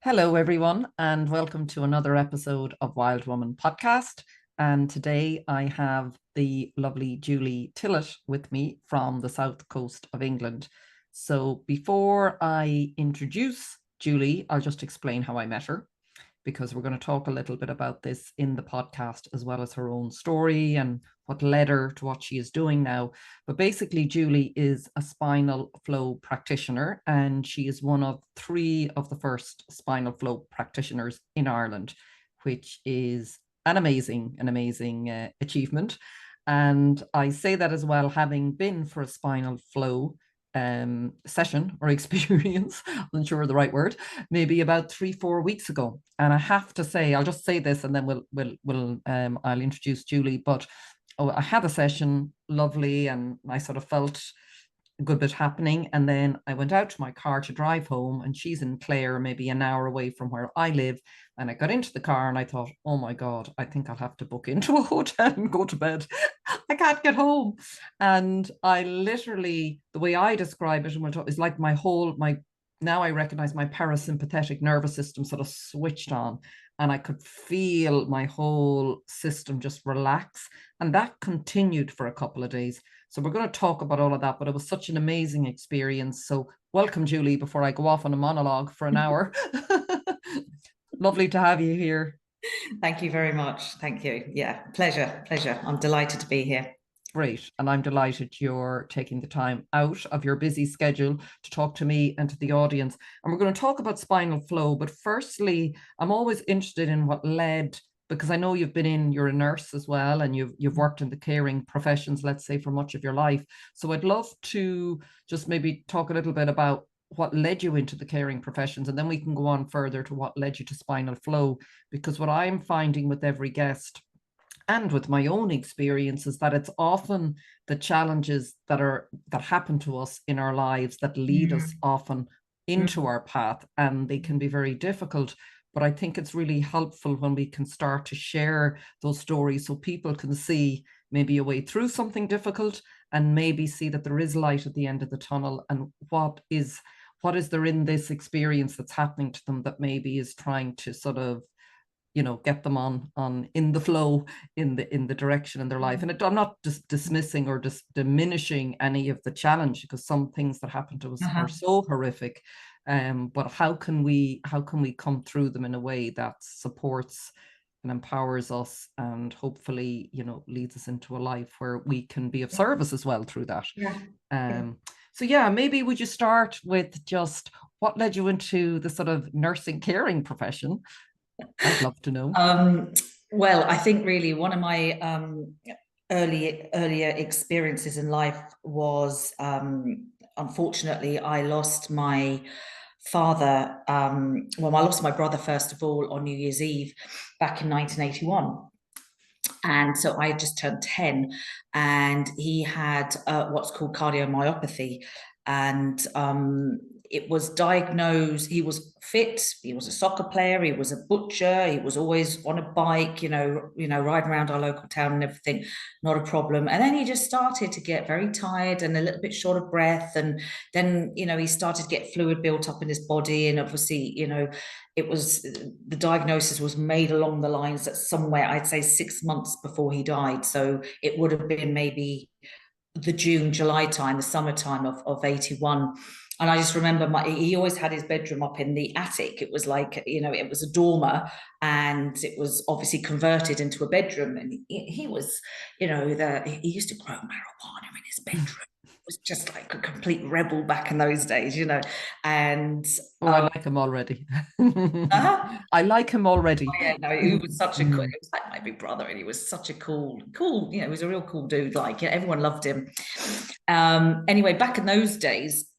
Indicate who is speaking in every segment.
Speaker 1: Hello, everyone, and welcome to another episode of Wild Woman podcast. And today I have the lovely Julie Tillett with me from the south coast of England. So before I introduce Julie, I'll just explain how I met her, because we're going to talk a little bit about this in the podcast, as well as her own story and what led her to what she is doing now. But basically, Julie is a spinal flow practitioner, and she is one of three of the first spinal flow practitioners in Ireland, which is an amazing achievement. And I say that as well, having been for a spinal flow session or experience, I'm not sure the right word, maybe about 3-4 weeks ago. And I have to say, I'll just say this and then I'll introduce Julie. But I had a session, lovely, and I sort of felt a good bit happening. And then I went out to my car to drive home, and she's in Clare, maybe an hour away from where I live. And I got into the car and I thought, oh my God, I think I'll have to book into a hotel and go to bed. I can't get home. And I literally, the way I describe it is like now I recognize my parasympathetic nervous system sort of switched on, and I could feel my whole system just relax. And that continued for a couple of days. So we're going to talk about all of that, but it was such an amazing experience. So welcome, Julie, before I go off on a monologue for an hour. Lovely to have you here.
Speaker 2: Thank you very much. Thank you. Yeah, pleasure. I'm delighted to be here.
Speaker 1: Great. And I'm delighted you're taking the time out of your busy schedule to talk to me and to the audience. And we're going to talk about spinal flow. But firstly, I'm always interested in what led, because I know you're a nurse as well, and you've worked in the caring professions, let's say, for much of your life. So I'd love to just maybe talk a little bit about what led you into the caring professions, and then we can go on further to what led you to spinal flow. Because what I'm finding with every guest and with my own experience is that it's often the challenges that happen to us in our lives that lead us often into our path, and they can be very difficult. But I think it's really helpful when we can start to share those stories so people can see maybe a way through something difficult, and maybe see that there is light at the end of the tunnel, and what is there in this experience that's happening to them that maybe is trying to sort of get them on in the flow, in the direction in their life. And I'm not just dismissing or just diminishing any of the challenge, because some things that happen to us are so horrific, but how can we come through them in a way that supports and empowers us, and hopefully leads us into a life where we can be of service as well through that. So maybe would you start with just what led you into the sort of nursing caring profession? I'd love to know.
Speaker 2: Well, I think really one of my earlier experiences in life was, unfortunately, I lost my father. I lost my brother, first of all, on New Year's Eve back in 1981. And so I had just turned 10, and he had what's called cardiomyopathy. And it was diagnosed. He was fit. He was a soccer player. He was a butcher. He was always on a bike, riding around our local town and everything, not a problem. And then he just started to get very tired and a little bit short of breath. And then, he started to get fluid built up in his body. And obviously, it was, the diagnosis was made along the lines that somewhere, I'd say 6 months before he died. So it would have been maybe the June, July time, the summertime of 81. And I just remember he always had his bedroom up in the attic. It was like, it was a dormer, and it was obviously converted into a bedroom. And he was, he used to grow marijuana in his bedroom. It was just like a complete rebel back in those days, And
Speaker 1: I like him already. I like him already.
Speaker 2: Oh, yeah, no, he was such a cool, it was like my big brother, and he was such a cool, he was a real cool dude. Like, everyone loved him. Anyway, back in those days,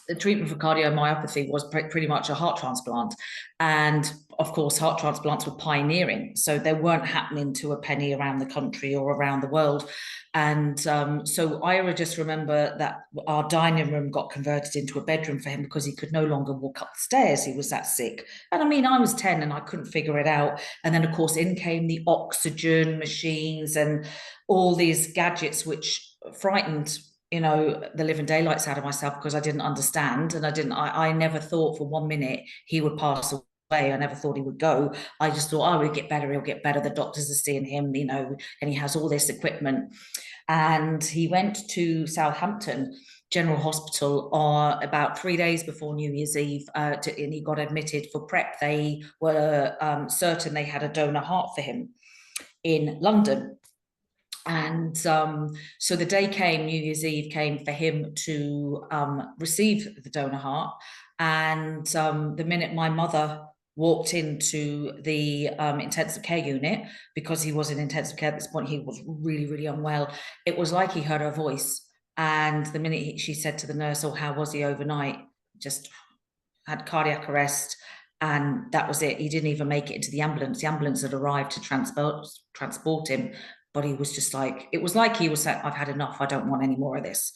Speaker 2: the treatment for cardiomyopathy was pretty much a heart transplant. And of course, heart transplants were pioneering. So they weren't happening to a penny around the country or around the world. And so I just remember that our dining room got converted into a bedroom for him because he could no longer walk up the stairs. He was that sick. And I mean, I was 10 and I couldn't figure it out. And then, of course, in came the oxygen machines and all these gadgets, which frightened you know, the living daylights out of myself because I didn't understand. And I never thought for 1 minute he would pass away. I never thought he would go. I just thought, oh, he'll get better. He'll get better. The doctors are seeing him, you know, and he has all this equipment. And he went to Southampton General Hospital about 3 days before New Year's Eve, and he got admitted for prep. They were certain they had a donor heart for him in London. And so the day came, New Year's Eve came for him to receive the donor heart. And the minute my mother walked into the intensive care unit, because he was in intensive care at this point, he was really, really unwell. It was like he heard her voice. And the minute she said to the nurse, oh, how was he overnight? Just had cardiac arrest. And that was it. He didn't even make it into the ambulance. The ambulance had arrived to transport him. But he was just like, it was like he was saying, I've had enough. I don't want any more of this.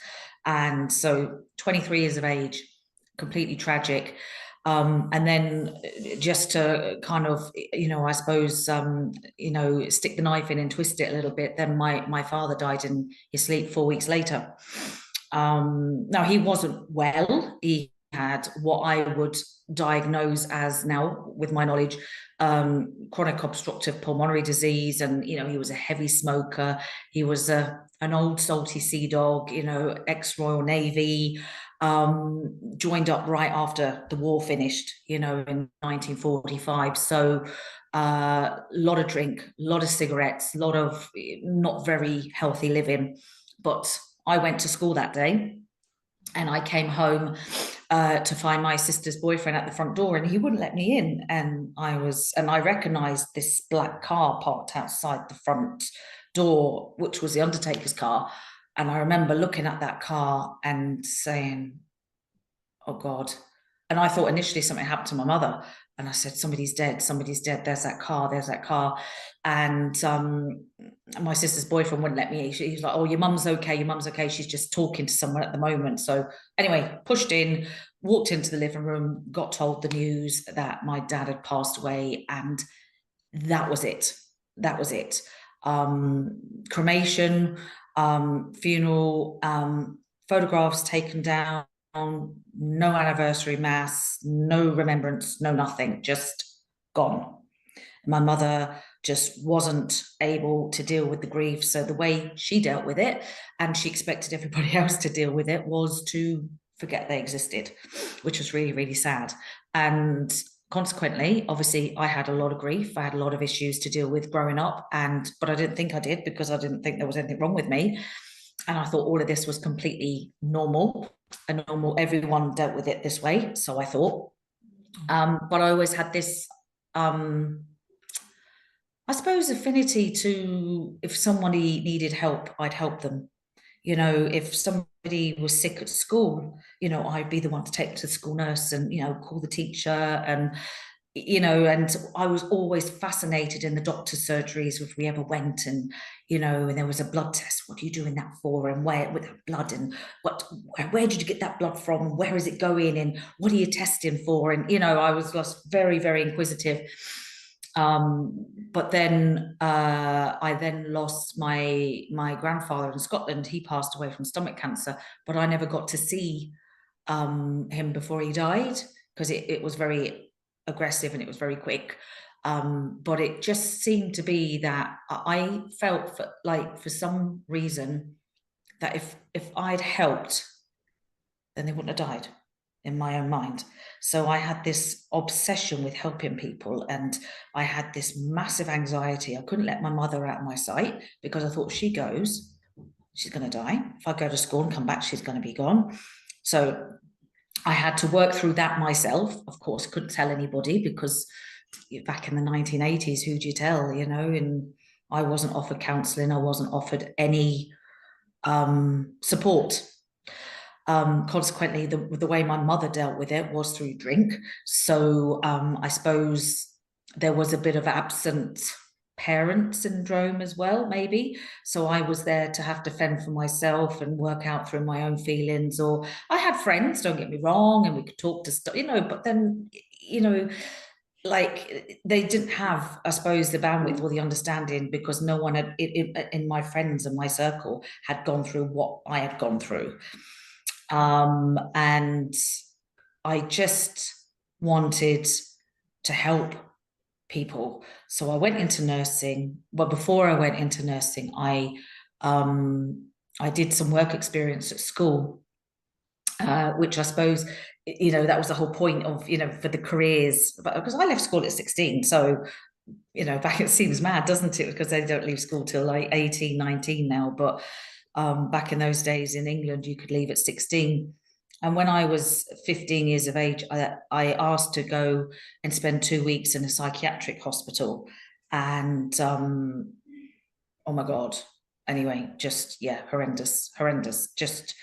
Speaker 2: And so 23 years of age, completely tragic. And then just to kind of, you know, I suppose, you know, stick the knife in and twist it a little bit. Then my father died in his sleep 4 weeks later. Now, he wasn't well. He had what I would diagnose as, now with my knowledge, chronic obstructive pulmonary disease. And, you know, he was a heavy smoker. He was an old salty sea dog, you know, ex-Royal Navy, joined up right after the war finished, you know, in 1945. So a lot of drink, a lot of cigarettes, a lot of not very healthy living. But I went to school that day and I came home to find my sister's boyfriend at the front door, and he wouldn't let me in. And I recognized this black car parked outside the front door, which was the undertaker's car. And I remember looking at that car and saying, oh God. And I thought initially something happened to my mother. And I said, somebody's dead, there's that car. And my sister's boyfriend wouldn't let me. He was like, oh, your mum's okay, she's just talking to someone at the moment. So anyway, pushed in, walked into the living room, got told the news that my dad had passed away, and that was it. Cremation, funeral, photographs taken down, no anniversary mass, no remembrance, no nothing, just gone. My mother just wasn't able to deal with the grief. So the way she dealt with it, and she expected everybody else to deal with it, was to forget they existed, which was really, really sad. And consequently, obviously, I had a lot of grief. I had a lot of issues to deal with growing up, but I didn't think I did, because I didn't think there was anything wrong with me. And I thought all of this was completely normal. Everyone dealt with it this way, so I thought. But I always had this, I suppose, affinity to, if somebody needed help, I'd help them. You know, if somebody was sick at school, you know, I'd be the one to take them to the school nurse and, you know, call the teacher. And, you know, and I was always fascinated in the doctor's surgeries if we ever went, and, you know, and there was a blood test. What are you doing that for? And where, with that blood, and where did you get that blood from? Where is it going? And what are you testing for? And, you know, I was just very, very inquisitive. But then I then lost my grandfather in Scotland. He passed away from stomach cancer, but I never got to see him before he died, because it was very aggressive and it was very quick. But it just seemed to be that I felt for some reason that if I'd helped, then they wouldn't have died, in my own mind. So I had this obsession with helping people, and I had this massive anxiety. I couldn't let my mother out of my sight, because I thought, if she goes, she's going to die. If I go to school and come back, she's going to be gone. So I had to work through that myself. Of course, couldn't tell anybody, because back in the 1980s, who do you tell, you know? And I wasn't offered counselling. I wasn't offered any support. Consequently, the way my mother dealt with it was through drink. So I suppose there was a bit of absent parent syndrome as well, maybe. So I was there to have to fend for myself and work out through my own feelings. Or I had friends, don't get me wrong, and we could talk to stuff, you know, but then, you know, like they didn't have, I suppose, the bandwidth or the understanding, because no one had in my friends and my circle had gone through what I had gone through. And I just wanted to help people. So I went into nursing. Well, before I went into nursing, I did some work experience at school, which I suppose, you know, that was the whole point of, you know, for the careers, because I left school at 16. So, you know, back, it seems mad, doesn't it? Because they don't leave school till like 18, 19 now. But back in those days in England, you could leave at 16. And when I was 15 years of age, I asked to go and spend 2 weeks in a psychiatric hospital. And oh my God. Anyway, just, yeah, horrendous. Just,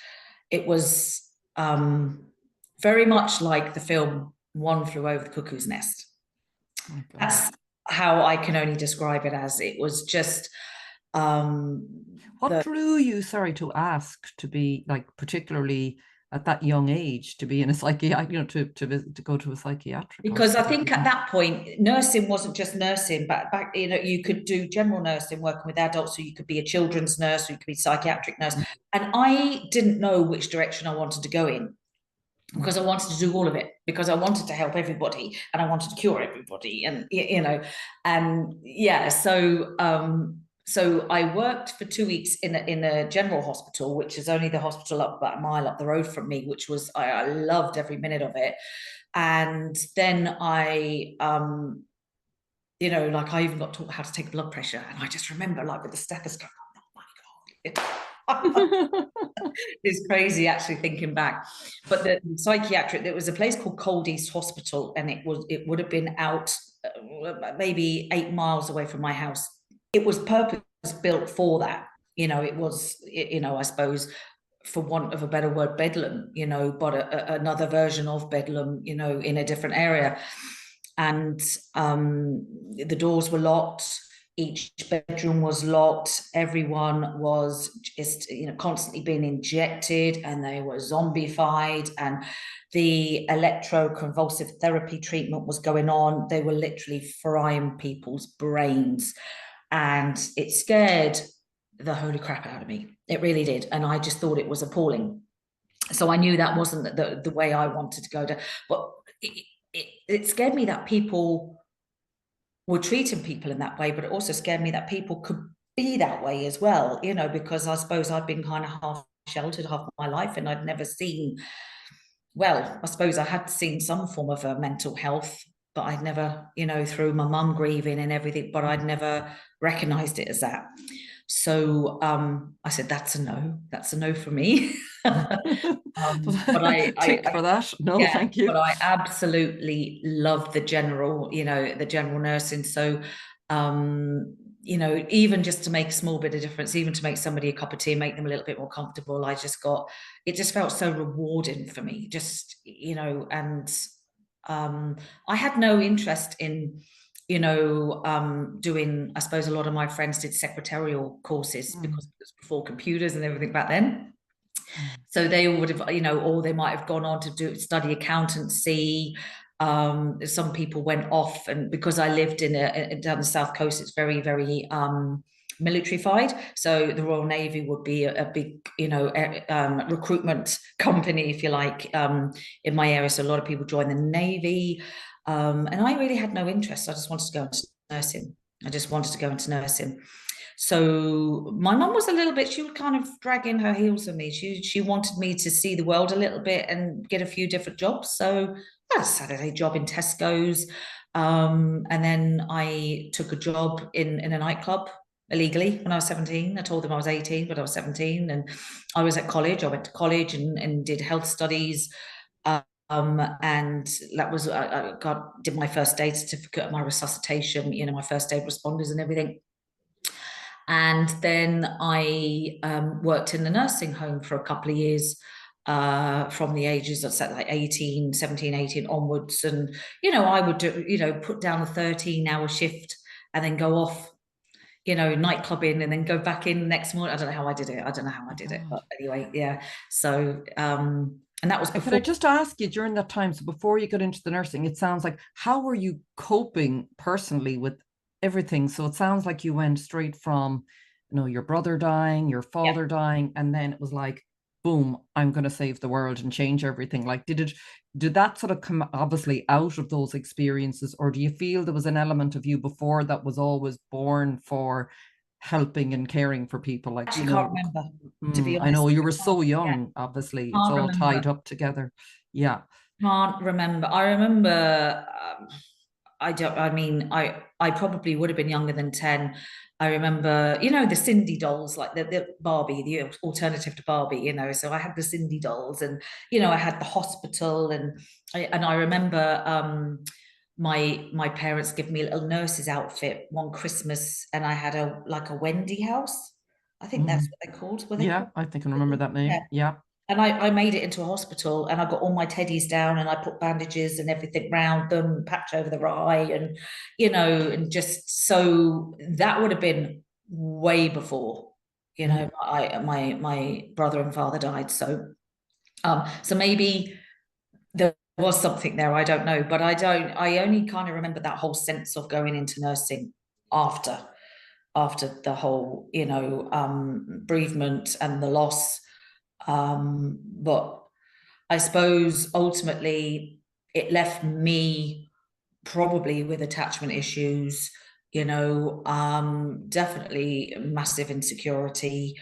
Speaker 2: it was very much like the film One Flew Over the Cuckoo's Nest.
Speaker 1: Oh,
Speaker 2: That's how I can only describe it as. It was just
Speaker 1: what drew you, sorry to ask, to be like, particularly at that young age, to be in a psychiatric, you know, to go to a psychiatric
Speaker 2: because
Speaker 1: hospital?
Speaker 2: I think at that point, nursing wasn't just nursing, but back, you know, you could do general nursing, working with adults, so you could be a children's nurse, or you could be a psychiatric nurse. And I didn't know which direction I wanted to go in, because I wanted to do all of it, because I wanted to help everybody and I wanted to cure everybody, and, you know, and yeah, so I worked for 2 weeks in a general hospital, which is only the hospital up about a mile up the road from me, which was, I loved every minute of it. And then I, you know, like I even got taught how to take blood pressure, and I just remember, like, with the stethoscope, oh my God. It's crazy actually thinking back. But the psychiatric, there was a place called Cold East Hospital, and it would have been out maybe 8 miles away from my house. It was purpose built for that. You know, it was, you know, I suppose, for want of a better word, bedlam, you know, but another version of bedlam, you know, in a different area. And the doors were locked. Each bedroom was locked. Everyone was just, you know, constantly being injected, and they were zombified, and the electroconvulsive therapy treatment was going on. They were literally frying people's brains, and it scared the holy crap out of me. It really did. And I just thought it was appalling. So I knew that wasn't the way I wanted to go to, but it scared me that people were treating people in that way, but it also scared me that people could be that way as well, you know, because I suppose I'd been kind of half sheltered half my life, and I'd never seen, well, I suppose I had seen some form of a mental health, but I'd never, you know, through my mum grieving and everything, but I'd never recognized it as that. So I said, that's a no for me. But I
Speaker 1: tick for that. No,
Speaker 2: yeah,
Speaker 1: thank you.
Speaker 2: but I absolutely love the general, you know, the general nursing. So you know, even just to make a small bit of difference, even to make somebody a cup of tea, make them a little bit more comfortable, I just got, it just felt so rewarding for me, just, you know. And I had no interest in, you know, doing, I suppose a lot of my friends did secretarial courses because it was before computers and everything back then. So they would have, you know, or they might have gone on to study accountancy. Some people went off, and because I lived down the South Coast, it's very, very militarified. So the Royal Navy would be a big, you know, recruitment company, if you like, in my area. So a lot of people joined the Navy. And I really had no interest. I just wanted to go into nursing. So my mum was a little bit, she would kind of drag in her heels with me. She wanted me to see the world a little bit and get a few different jobs. So I had a Saturday job in Tesco's. And then I took a job in a nightclub illegally when I was 17. I told them I was 18, but I was 17. And I was at college. I went to college and did health studies. And that was, I did my first aid certificate, my resuscitation, you know, my first aid responders and everything. And then I worked in the nursing home for a couple of years, from the ages of like 17, 18 onwards. And, you know, I would do, you know, put down a 13-hour shift and then go off, you know, nightclubbing, and then go back in the next morning. I don't know how I did it. But anyway, yeah. So And that was
Speaker 1: And could I
Speaker 2: before.
Speaker 1: just ask you during that time, so before you got into the nursing, it sounds like, how were you coping personally with everything? So it sounds like you went straight from, your brother dying, your
Speaker 2: Yeah.
Speaker 1: father dying, and then it was like, boom, I'm going to save the world and change everything. Like, did that sort of come obviously out of those experiences, or do you feel there was an element of you before that was always born for helping and caring for people? Like,
Speaker 2: Actually can't remember, to be
Speaker 1: I
Speaker 2: honest.
Speaker 1: know you were
Speaker 2: I can't,
Speaker 1: so
Speaker 2: yeah,
Speaker 1: young, obviously, it's
Speaker 2: can't
Speaker 1: all
Speaker 2: remember.
Speaker 1: tied up together. Yeah.
Speaker 2: Can't remember. I remember. I don't. I mean, I probably would have been younger than 10. I remember, the Cindy dolls, like the Barbie, the alternative to Barbie. So I had the Cindy dolls, and I had the hospital, and I remember my parents gave me a little nurse's outfit one Christmas, and I had a Wendy house. I think that's
Speaker 1: Mhm.
Speaker 2: what they're called. Were they
Speaker 1: Yeah,
Speaker 2: called?
Speaker 1: I think I remember that
Speaker 2: Yeah.
Speaker 1: name. Yeah.
Speaker 2: And I made it into a hospital, and I got all my teddies down, and I put bandages and everything round them, patch over the eye, and and just, so that would have been way before,
Speaker 1: Mm.
Speaker 2: my brother and father died. So maybe there was something there, I don't know, but I only kind of remember that whole sense of going into nursing after the whole, bereavement and the loss. But I suppose ultimately it left me probably with attachment issues, definitely massive insecurity,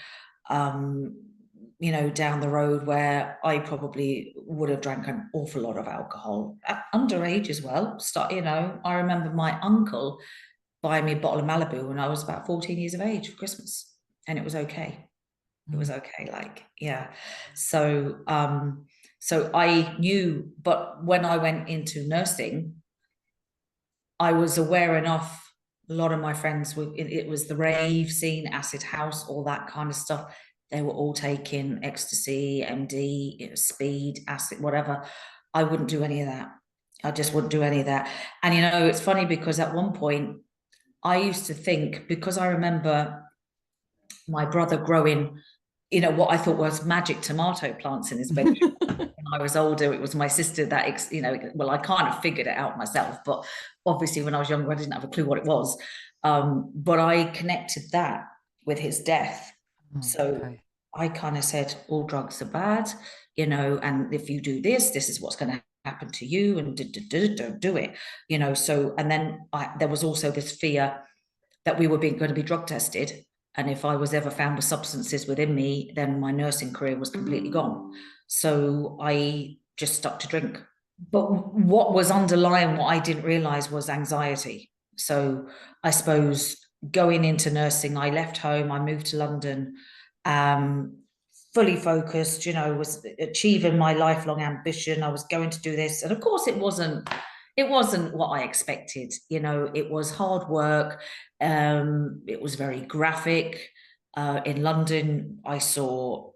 Speaker 2: down the road, where I probably would have drank an awful lot of alcohol at underage as well. I remember my uncle buying me a bottle of Malibu when I was about 14 years of age for Christmas, and it was okay. It was
Speaker 1: Mm.
Speaker 2: okay, like, yeah. So I knew, but when I went into nursing, I was aware enough. A lot of my friends were, it was the rave scene, acid house, all that kind of stuff. They were all taking ecstasy, MD, speed, acid, whatever. I wouldn't do any of that. I just wouldn't do any of that. And it's funny, because at one point I used to think, because I remember my brother growing, what I thought was magic tomato plants in his bedroom. When I was older, it was my sister that, well, I kind of figured it out myself, but obviously when I was younger, I didn't have a clue what it was. But I connected that with his death. So
Speaker 1: Okay.
Speaker 2: I kind of said, all drugs are bad, and if you do this, this is what's going to happen to you, and don't do it, So, and then there was also this fear that we were going to be drug tested. And if I was ever found with substances within me, then my nursing career was completely gone. So I just stuck to drink. But what was underlying, what I didn't realize, was anxiety. So I suppose going into nursing, I left home, I moved to London, um, fully focused, was achieving my lifelong ambition. I was going to do this. And of course, it wasn't what I expected. It was hard work. It was very graphic. In London, I saw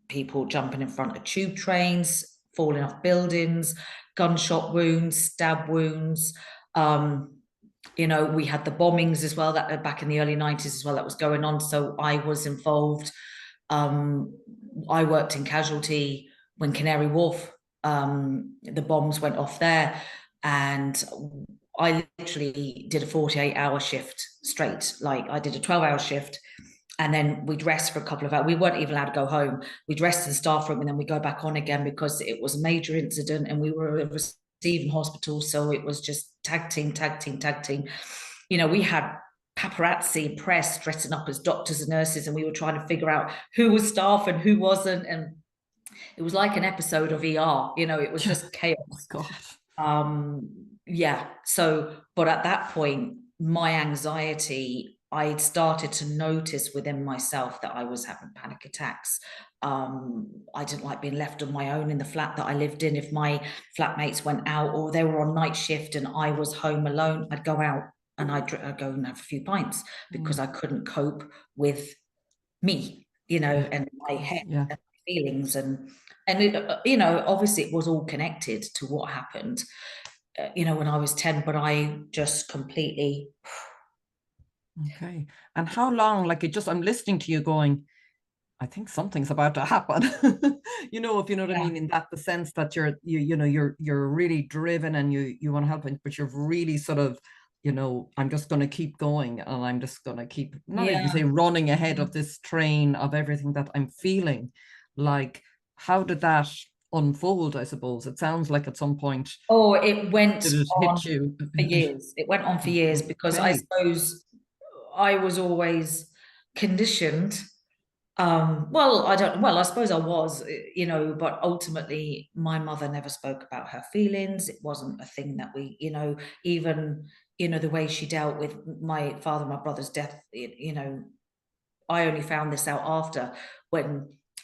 Speaker 2: people jumping in front of tube trains, falling off buildings, gunshot wounds, stab wounds. We had the bombings as well, that back in the early 90s as well, that was going on. So I was involved. I worked in casualty when Canary Wharf, the bombs went off there, and I literally did a 48-hour shift straight. Like, I did a 12-hour shift, and then we'd rest for a couple of hours. We weren't even allowed to go home. We'd rest in the staff room, and then we go back on again, because it was a major incident and we were a receiving hospital. So it was just tag team, tag team, tag team. We had paparazzi press dressing up as doctors and nurses, and we were trying to figure out who was staff and who wasn't. And it was like an episode of ER. It was
Speaker 1: Yeah.
Speaker 2: just
Speaker 1: Oh
Speaker 2: chaos.
Speaker 1: God.
Speaker 2: Yeah. So, but at that point, my anxiety, I'd started to notice within myself that I was having panic attacks. I didn't like being left on my own in the flat that I lived in. If my flatmates went out or they were on night shift and I was home alone, I'd go out and I'd go and have a few pints, because I couldn't cope with me,
Speaker 1: Yeah.
Speaker 2: and my
Speaker 1: Of course.
Speaker 2: head
Speaker 1: Yeah.
Speaker 2: and my feelings, and it, obviously it was all connected to what happened, when I was 10, but I just completely.
Speaker 1: Okay. And how long, like, I'm listening to you going, I think something's about to happen. You know, if you know what I mean, in that the sense that you're really driven and you want to help, but you're really sort of, I'm just going to keep going, and I'm just going to keep, not even say running ahead of this train of everything that I'm feeling. Like, how did that unfold? I suppose it sounds like at some point.
Speaker 2: Oh, it went
Speaker 1: Did it
Speaker 2: on
Speaker 1: hit you?
Speaker 2: for years. It went on for years because I
Speaker 1: Okay.
Speaker 2: suppose I was always conditioned. I suppose I was, but ultimately my mother never spoke about her feelings. It wasn't a thing that we, even, the way she dealt with my father, my brother's death, I only found this out after,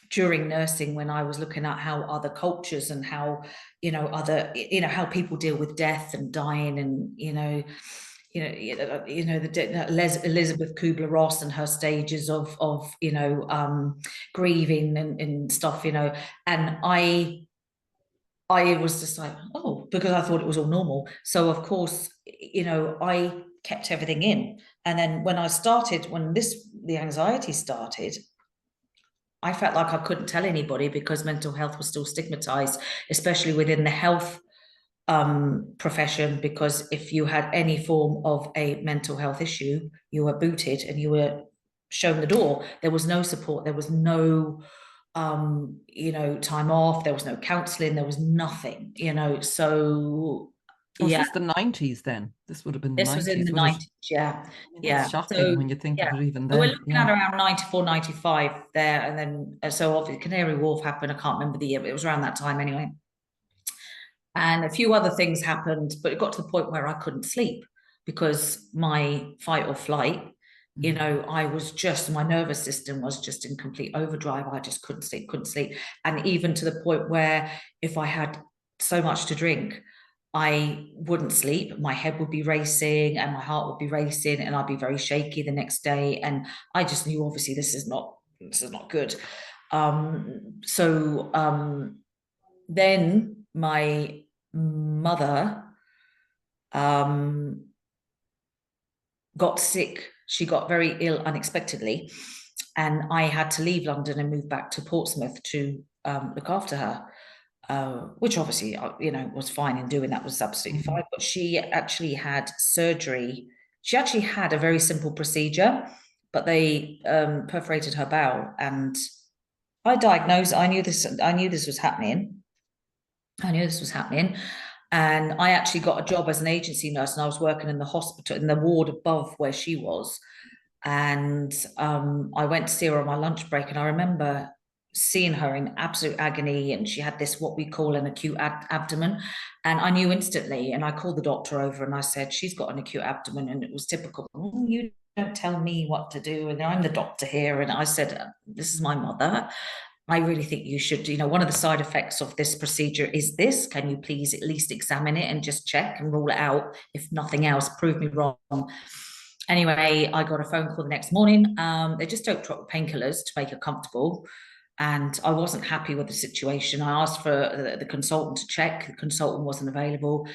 Speaker 2: during nursing, when I was looking at how other cultures and how, how people deal with death and dying, and, Elizabeth Kubler-Ross and her stages of grieving and stuff, and I was just like, oh, because I thought it was all normal. So of course, I kept everything in. And then when the anxiety started, I felt like I couldn't tell anybody because mental health was still stigmatized, especially within the health profession, because if you had any form of a mental health issue, you were booted and you were shown the door. There was no support. There was no, time off. There was no counseling. There was nothing, so
Speaker 1: Was
Speaker 2: yeah.
Speaker 1: this the 90s then? This would have been the
Speaker 2: This was in
Speaker 1: 90s,
Speaker 2: the
Speaker 1: would it?
Speaker 2: 90s, yeah.
Speaker 1: I mean,
Speaker 2: Yeah.
Speaker 1: that's shocking
Speaker 2: So,
Speaker 1: when you think
Speaker 2: yeah.
Speaker 1: of it even
Speaker 2: So we're
Speaker 1: then.
Speaker 2: looking
Speaker 1: Yeah.
Speaker 2: at around 94, 95 there. And then, so obviously Canary Wharf happened. I can't remember the year, but it was around that time anyway. And a few other things happened, but it got to the point where I couldn't sleep because my fight or flight, my nervous system was just in complete overdrive. I just couldn't sleep. And even to the point where if I had so much to drink, I wouldn't sleep. My head would be racing and my heart would be racing, and I'd be very shaky the next day. And I just knew, obviously, this is not good. Then my mother got sick. She got very ill unexpectedly, and I had to leave London and move back to Portsmouth to look after her. Which obviously, was fine in doing that, was absolutely fine. But she actually had surgery. She actually had a very simple procedure, but they perforated her bowel, and I knew this was happening. And I actually got a job as an agency nurse, and I was working in the hospital, in the ward above where she was. And I went to see her on my lunch break, and I remember seeing her in absolute agony, and she had this, what we call an acute abdomen. And I knew instantly, and I called the doctor over and I said, she's got an acute abdomen. And it was typical, oh, you don't tell me what to do, and I'm the doctor here. And I said, this is my mother. I really think you should, one of the side effects of this procedure is this. Can you please at least examine it and just check and rule it out? If nothing else, prove me wrong. Anyway, I got a phone call the next morning. They just don't drop painkillers to make her comfortable. And I wasn't happy with the situation. I asked for the consultant to check. The consultant wasn't available.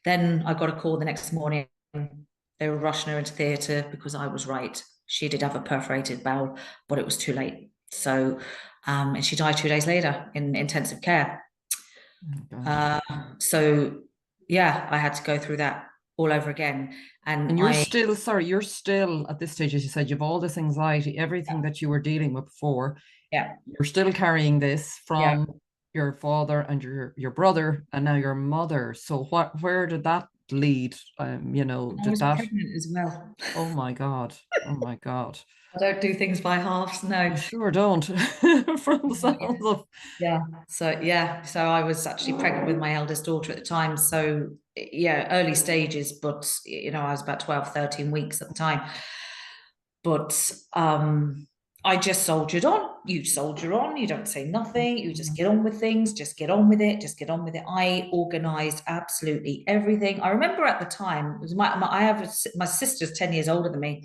Speaker 2: Then I got a call the next morning. They were rushing her into theatre because I was right. She did have a perforated bowel, but it was too late. So, and she died 2 days later in intensive care. So, yeah, I had to go through that all over again.
Speaker 1: And you're still at this stage, as you said, you've all this anxiety, everything that you were dealing with before.
Speaker 2: Yeah.
Speaker 1: You're still carrying this from your father and your brother and now your mother. So where did that lead?
Speaker 2: I was pregnant as well.
Speaker 1: Oh my God. Oh my God.
Speaker 2: I don't do things by halves, no.
Speaker 1: You sure don't. From the sounds of.
Speaker 2: Yeah. So I was actually pregnant with my eldest daughter at the time. So yeah, early stages, but I was about 12, 13 weeks at the time. But I just soldiered on. You soldier on, you don't say nothing, you just get on with things, just get on with it. I organized absolutely everything. I remember at the time, it was my sister's 10 years older than me.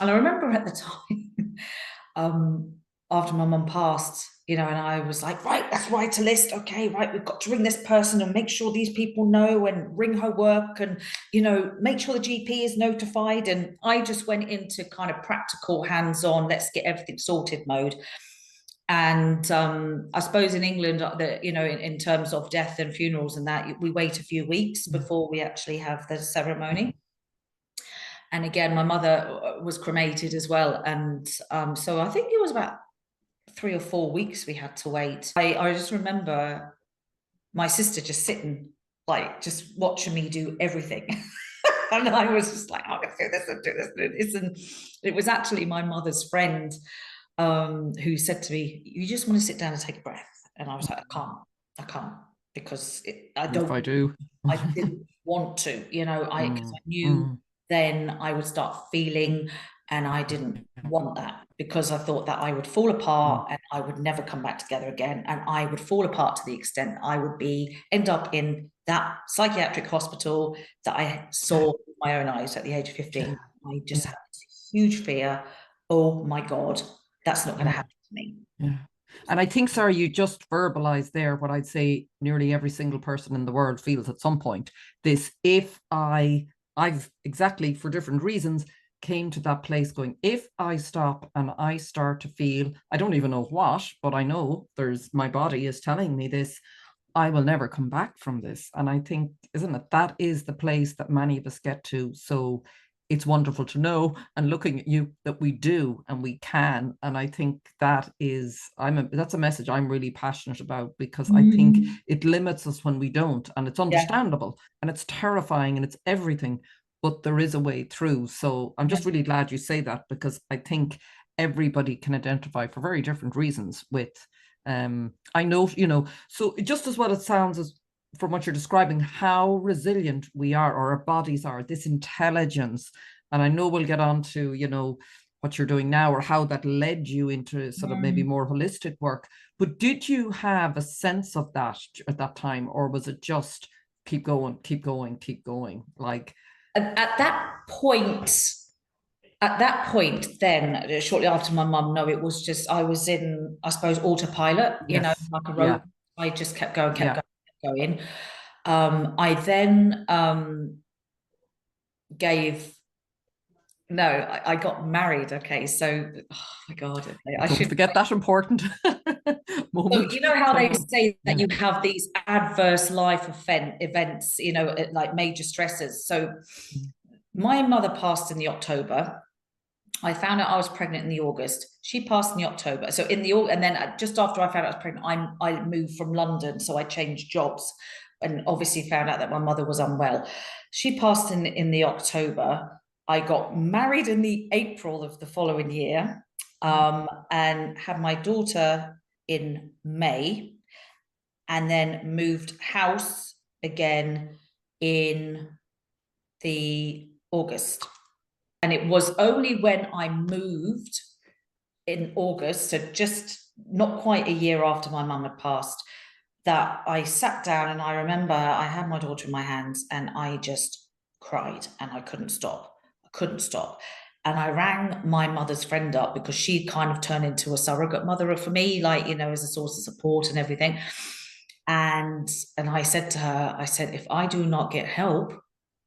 Speaker 2: And I remember at the time, after my mum passed, and I was like, right, let's write a list. Okay, right, we've got to ring this person and make sure these people know, and ring her work, and, make sure the GP is notified. And I just went into kind of practical, hands-on, let's get everything sorted mode. And I suppose in England, you know, in terms of death and funerals and that, we wait a few weeks before we actually have the ceremony. And again, my mother was cremated as well. And so I think it was about 3 or 4 weeks we had to wait. I just remember my sister just sitting, like, just watching me do everything. And I was just like, I'm going to do this and do this and do this. And it was actually my mother's friend who said to me, you just want to sit down and take a breath. And I was like, I can't, because I don't.
Speaker 1: If I do.
Speaker 2: I didn't want to, you know, I knew then I would start feeling, and I didn't want that, because I thought that I would fall apart and I would never come back together again. And I would fall apart to the extent I would end up in that psychiatric hospital that I saw with my own eyes at the age of 15. I just had this huge fear. Oh my God, that's not going to happen to me.
Speaker 1: Yeah. And I think, Sarah, you just verbalized there what I'd say nearly every single person in the world feels at some point. This, if I've exactly, for different reasons, came to that place going, if I stop and I start to feel, I don't even know what, but I know my body is telling me this, I will never come back from this. And I think, isn't it, that is the place that many of us get to. So it's wonderful to know, and looking at you, that we do and we can. And I think that's a message I'm really passionate about, because I think it limits us when we don't, and it's understandable and it's terrifying and it's everything, but there is a way through. So I'm just really glad you say that, because I think everybody can identify for very different reasons with, I know, you know, so just as well it sounds as from what you're describing, how resilient we are, or our bodies are, this intelligence. And I know we'll get on to, you know, what you're doing now, or how that led you into sort of maybe more holistic work. But did you have a sense of that at that time, or was it just keep going, keep going, keep going? Like
Speaker 2: at that point, then shortly after my mum, no, it was just, I was in, I suppose, autopilot, you know, like a robot. I just kept going, kept going. I then I got married. Okay, so oh my God, okay, I should
Speaker 1: forget that important moment.
Speaker 2: So you know how they say that you have these adverse life events, you know, like major stresses. So my mother passed in the October. I found out I was pregnant in the August. She passed in the October. So and then just after I found out I was pregnant, I moved from London, so I changed jobs, and obviously found out that my mother was unwell. She passed in the October. I got married in the April of the following year, and had my daughter in May, and then moved house again in the August. And it was only when I moved in August, so just not quite a year after my mum had passed, that I sat down, and I remember I had my daughter in my hands and I just cried, and I couldn't stop. And I rang my mother's friend up, because she kind of turned into a surrogate mother for me, like, you know, as a source of support and everything. And I said to her, I said, if I do not get help,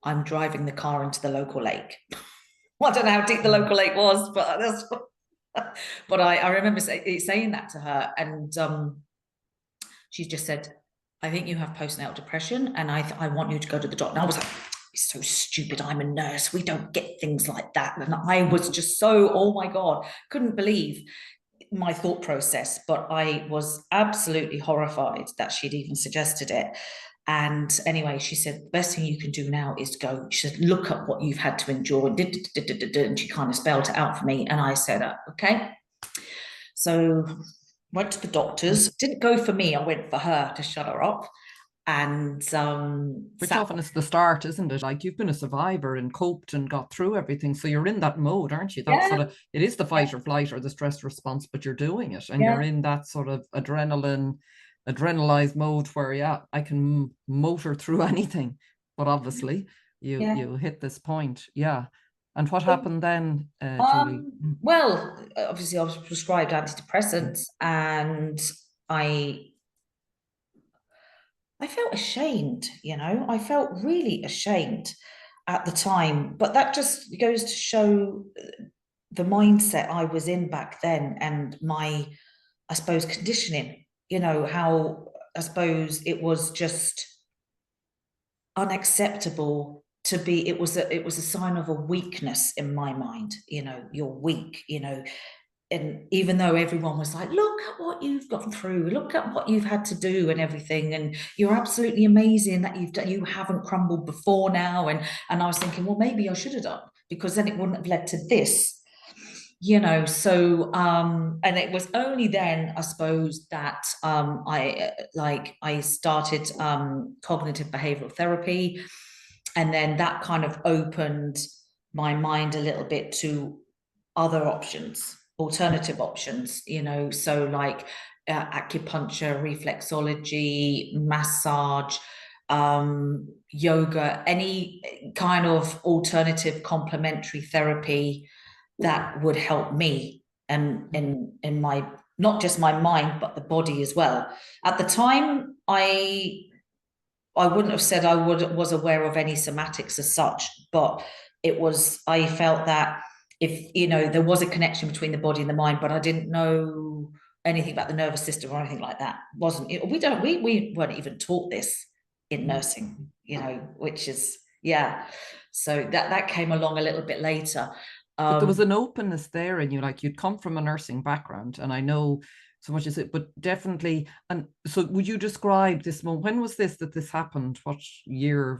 Speaker 2: I'm driving the car into the local lake. Well, I don't know how deep the local lake was, but that's but I remember saying that to her, and she just said, I think you have postnatal depression, and I want you to go to the doctor. And I was like, it's so stupid, I'm a nurse, we don't get things like that. And I was just so, oh my God, couldn't believe my thought process, but I was absolutely horrified that she'd even suggested it. And anyway, she said, the best thing you can do now is go. She said, look at what you've had to endure. And she kind of spelled it out for me. And I said, okay. So went to the doctors. Didn't go for me. I went for her to shut her up. And
Speaker 1: which often is the start, isn't it? Like, you've been a survivor and coped and got through everything, so you're in that mode, aren't you? That's sort of, it is the fight or flight or the stress response, but you're doing it, and you're in that sort of adrenalized mode where I can motor through anything. But obviously you hit this point. And what happened then, Julie?
Speaker 2: Well, obviously I was prescribed antidepressants, and I felt ashamed, you know, I felt really ashamed at the time, but that just goes to show the mindset I was in back then, and my I suppose, conditioning, you know, how I suppose it was just unacceptable to be, it was a sign of a weakness in my mind, you know, you're weak, you know. And even though everyone was like, look at what you've gone through, look at what you've had to do and everything, and you're absolutely amazing that you haven't crumbled before now. And I was thinking, well, maybe I should have done, because then it wouldn't have led to this, you know. So and it was only then, I suppose, that I started cognitive behavioral therapy, and then that kind of opened my mind a little bit to other options, alternative options, you know. So like acupuncture, reflexology, massage, yoga, any kind of alternative complementary therapy that would help me and in my, not just my mind but the body as well. At the time, I wouldn't have said I was aware of any somatics as such, but it was, I felt that if, you know, there was a connection between the body and the mind, but I didn't know anything about the nervous system or anything like that. We weren't even taught this in nursing, you know, which is, yeah. So that came along a little bit later.
Speaker 1: But there was an openness there in you, like you'd come from a nursing background, and I know so much as it, but definitely. And so would you describe this moment? When was this that this happened? What year?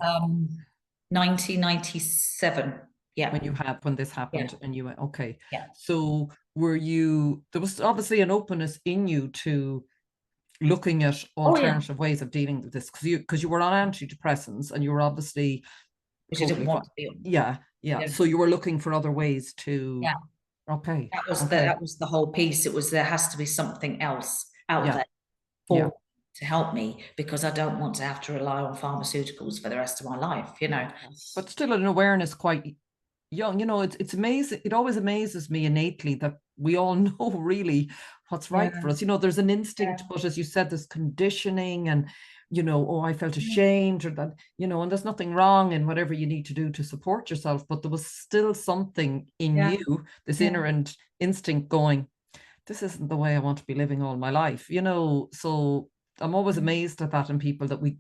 Speaker 2: 1997. Yeah.
Speaker 1: When this happened,
Speaker 2: Yeah.
Speaker 1: and you went, okay.
Speaker 2: Yeah.
Speaker 1: So there was obviously an openness in you to looking at alternative ways of dealing with this, because you were on antidepressants and you were obviously
Speaker 2: Which I
Speaker 1: totally
Speaker 2: didn't want to be on.
Speaker 1: Yeah. So you were looking for other ways to.
Speaker 2: Yeah.
Speaker 1: Okay.
Speaker 2: That was the whole piece. It was, there has to be something else out there to help me, because I don't want to have to rely on pharmaceuticals for the rest of my life, you know.
Speaker 1: But still an awareness quite young, you know. It's amazing. It always amazes me innately that we all know really what's right for us. You know, there's an instinct, but as you said, there's conditioning, and you know, oh, I felt ashamed, or that, you know, and there's nothing wrong in whatever you need to do to support yourself, but there was still something in you, this inner instinct going, this isn't the way I want to be living all my life, you know. So I'm always amazed at that in people, that we,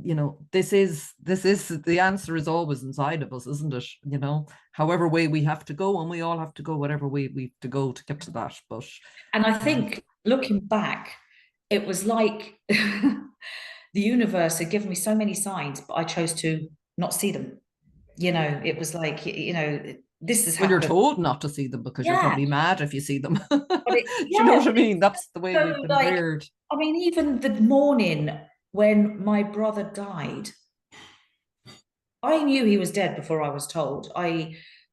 Speaker 1: you know, this is the answer is always inside of us, isn't it? You know, however way we have to go, and we all have to go whatever way we have to go to get to that. But
Speaker 2: and I think looking back, it was like the universe had given me so many signs, but I chose to not see them. You know, it was like, you know, this is
Speaker 1: when you're told not to see them, because you're probably mad if you see them. Do you know what I mean? That's the way we've been reared.
Speaker 2: I mean, even the morning when my brother died, I knew he was dead before I was told.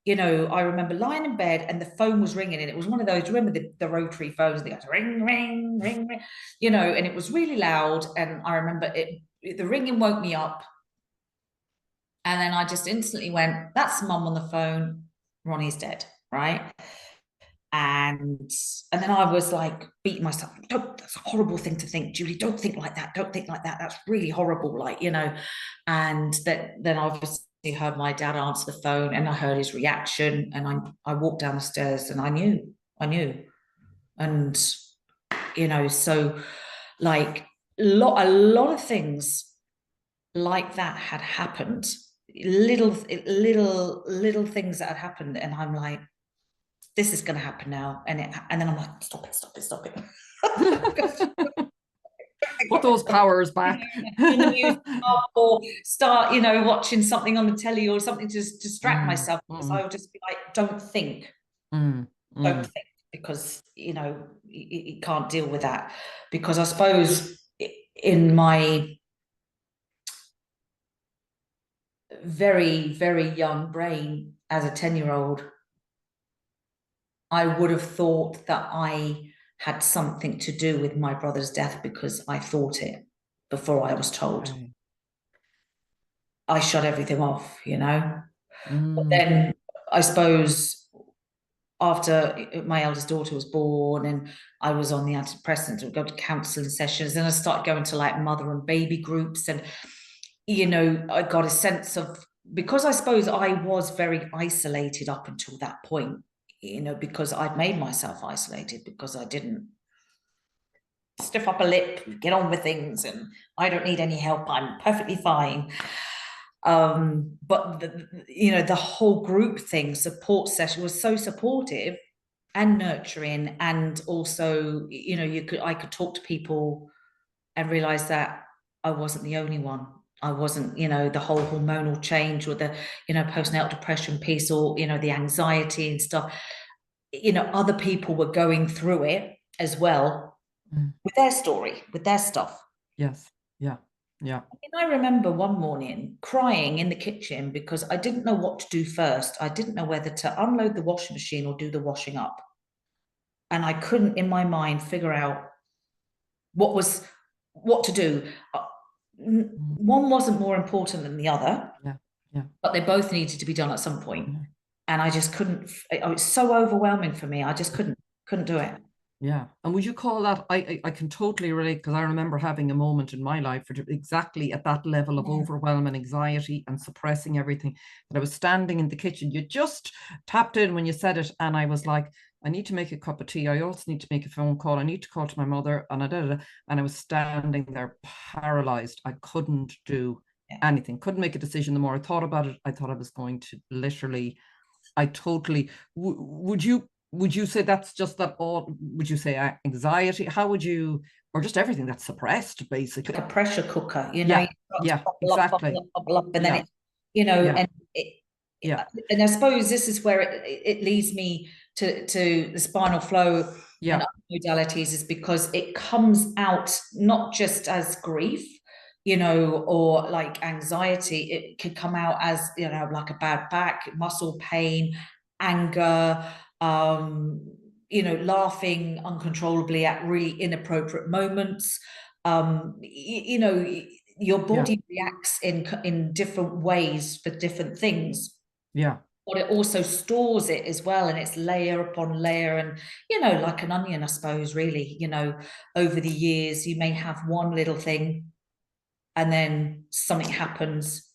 Speaker 2: You know, I remember lying in bed and the phone was ringing, and it was one of those, remember the rotary phones that goes ring, ring, ring, ring, you know, and it was really loud. And I remember the ringing woke me up. And then I just instantly went, that's mum on the phone. Ronnie's dead, right? And then I was like beating myself. That's a horrible thing to think, Julie. Don't think like that. Don't think like that. That's really horrible, like, you know. And then obviously heard my dad answer the phone, and I heard his reaction, and I walked down the stairs, and I knew. And you know, so like a lot of things like that had happened. Little things that had happened, and I'm like, this is going to happen now, and then I'm like, stop it.
Speaker 1: Put those powers back.
Speaker 2: Or start, you know, watching something on the telly or something to distract myself, because I would just be like, don't think, don't think, because you know you can't deal with that. Because I suppose in my very, very young brain as a 10-year-old, I would have thought that I had something to do with my brother's death, because I thought it before I was told. I shut everything off, you know. But then I suppose after my eldest daughter was born and I was on the antidepressants, we'd go to counseling sessions, and I started going to like mother and baby groups, and you know, I got a sense of, because I suppose I was very isolated up until that point, you know, because I'd made myself isolated, because I didn't stiff upper lip, get on with things, and I don't need any help, I'm perfectly fine. But the whole group thing, support session, was so supportive and nurturing, and also, I could talk to people and realize that I wasn't the only one. I wasn't, the whole hormonal change, or the, postnatal depression piece, or, the anxiety and stuff. Other people were going through it as well, with their story, with their stuff.
Speaker 1: Yes. Yeah. Yeah.
Speaker 2: I remember one morning crying in the kitchen because I didn't know what to do first. I didn't know whether to unload the washing machine or do the washing up. And I couldn't, in my mind, figure out what to do. One wasn't more important than the other.
Speaker 1: Yeah. Yeah.
Speaker 2: But they both needed to be done at some point. And I just couldn't. It was so overwhelming for me. I just couldn't do it.
Speaker 1: Yeah. And would you call that, I can totally relate, because I remember having a moment in my life exactly at that level of overwhelm and anxiety and suppressing everything, that I was standing in the kitchen. You just tapped in when you said it, and I was like, I need to make a cup of tea. I also need to make a phone call. I need to call to my mother. And I was standing there paralyzed. I couldn't do anything, couldn't make a decision. The more I thought about it, I thought I was going to literally, I totally, would you say that's just that all, would you say anxiety? How would you, or just everything that's suppressed, basically?
Speaker 2: Like a pressure cooker,
Speaker 1: Yeah, exactly.
Speaker 2: Bubble up, and then and I suppose this is where it leads me to the spinal flow and other modalities, is because it comes out not just as grief, or like anxiety. It could come out as, like a bad back, muscle pain, anger, laughing uncontrollably at really inappropriate moments. Your body reacts in different ways for different things.
Speaker 1: Yeah.
Speaker 2: But it also stores it as well, and it's layer upon layer, and like an onion, I suppose, really. Over the years, you may have one little thing, and then something happens,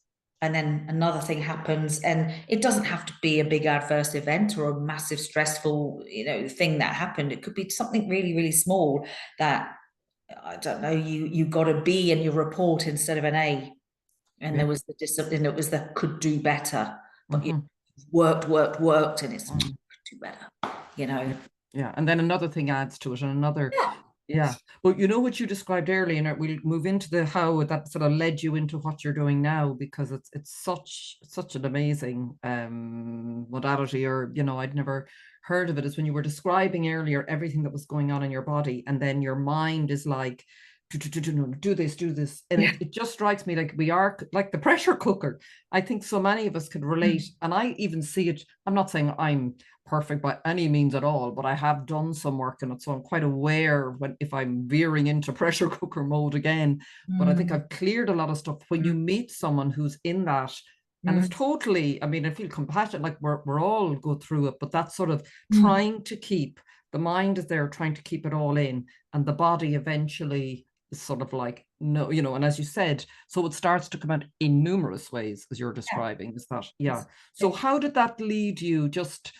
Speaker 2: and then another thing happens, and it doesn't have to be a big adverse event or a massive stressful thing that happened. It could be something really, really small that, I don't know, you got a B in your report instead of an A, and there was the discipline, it was the could do better, but you worked, and it's could do better,
Speaker 1: Yeah. And then another thing adds to it, and another but what you described earlier, and we'll move into the how that sort of led you into what you're doing now, because it's such an amazing modality, or I'd never heard of it, is when you were describing earlier everything that was going on in your body, and then your mind is like, do this, and it just strikes me like we are like the pressure cooker. I think so many of us could relate, and I even see it. I'm not saying I'm perfect by any means at all, but I have done some work in it, so I'm quite aware if I'm veering into pressure cooker mode again. But I think I've cleared a lot of stuff. When you meet someone who's in that, and it's totally, I mean, I feel compassionate, like we're all go through it, but that's sort of trying to keep, the mind is there trying to keep it all in, and the body eventually is sort of like, no, and as you said, so it starts to come out in numerous ways, as you're describing. Is that so how did that lead you? Just,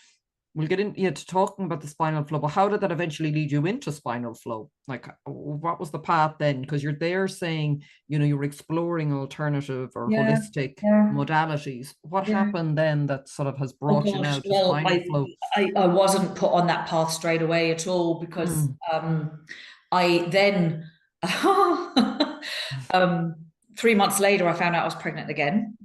Speaker 1: we'll get into talking about the spinal flow, but how did that eventually lead you into spinal flow? Like, what was the path then? Because you're there saying, you were exploring alternative or holistic modalities. What happened then that sort of has brought you now to spinal flow?
Speaker 2: I wasn't put on that path straight away at all, because I then 3 months later I found out I was pregnant again.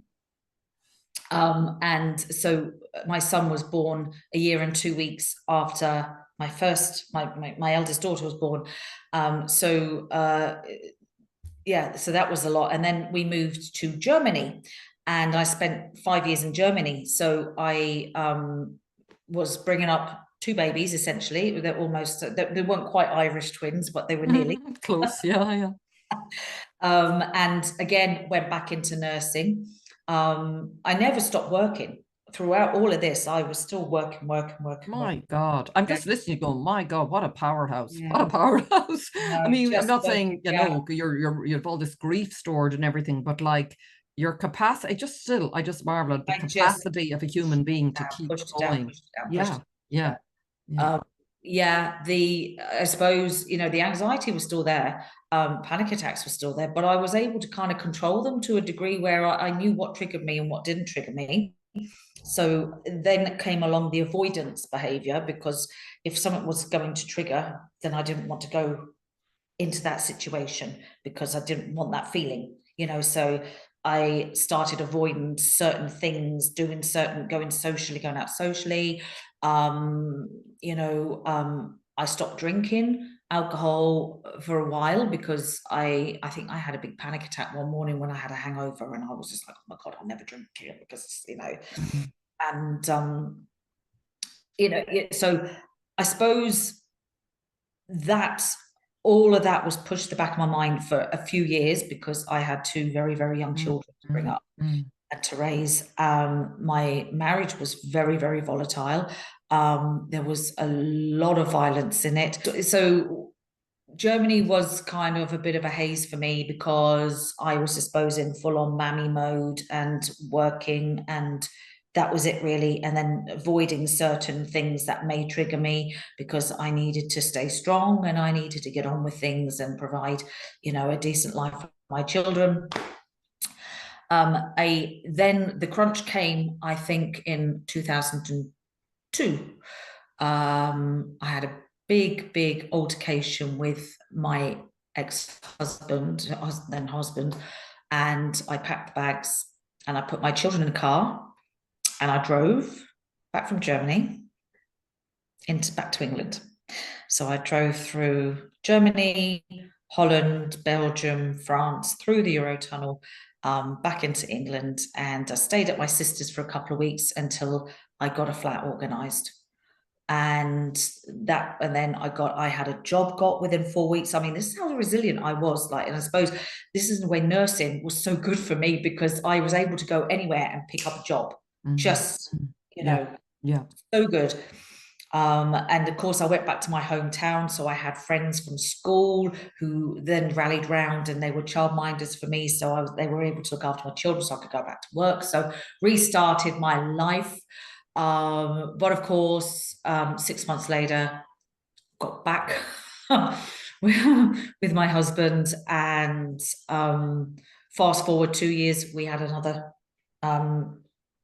Speaker 2: And so my son was born a year and 2 weeks after my eldest daughter was born. So that was a lot. And then we moved to Germany, and I spent 5 years in Germany. So I was bringing up 2 babies, essentially. They're almost, they weren't quite Irish twins, but they were nearly
Speaker 1: close. Yeah.
Speaker 2: And again, went back into nursing. I never stopped working throughout all of this. I was still working.
Speaker 1: My God, I'm just listening, going, my God, what a powerhouse! What a powerhouse! I mean, I'm not saying you have all this grief stored and everything, but like your capacity, I just marvel at the capacity of a human being to keep going. Yeah.
Speaker 2: yeah, I suppose, you know, the anxiety was still there. Panic attacks were still there, but I was able to kind of control them to a degree where I knew what triggered me and what didn't trigger me. So then came along the avoidance behavior, because if something was going to trigger, then I didn't want to go into that situation because I didn't want that feeling, you know. So I started avoiding certain things, going socially, going out socially. You know, I stopped drinking alcohol for a while because I think I had a big panic attack one morning when I had a hangover, and I was just like, oh my God, I'll never drink again, because, you know, and you know, so I suppose that all of that was pushed to the back of my mind for a few years, because I had two very, very young children to bring up and to raise. My marriage was very, very volatile. There was a lot of violence in it. So Germany was kind of a bit of a haze for me, because I was, I suppose, in full-on mammy mode and working, and that was it really. And then avoiding certain things that may trigger me, because I needed to stay strong and I needed to get on with things and provide, you know, a decent life for my children. Then the crunch came, I think, in 2002. I had a big altercation with my ex-husband, then husband, and I packed bags and I put my children in a car and I drove back from Germany back to England. So I drove through Germany, Holland, Belgium, France, through the Eurotunnel, back into England, and I stayed at my sister's for a couple of weeks until I got a flat organised. And then I had a job got within 4 weeks. I mean, this is how resilient I was. Like, and I suppose this is the way nursing was so good for me, because I was able to go anywhere and pick up a job. Just, you know, so good. And of course I went back to my hometown, so I had friends from school who then rallied round, and they were childminders for me, so they were able to look after my children so I could go back to work. So restarted my life. But of course, 6 months later, got back with my husband, and fast forward 2 years, we had another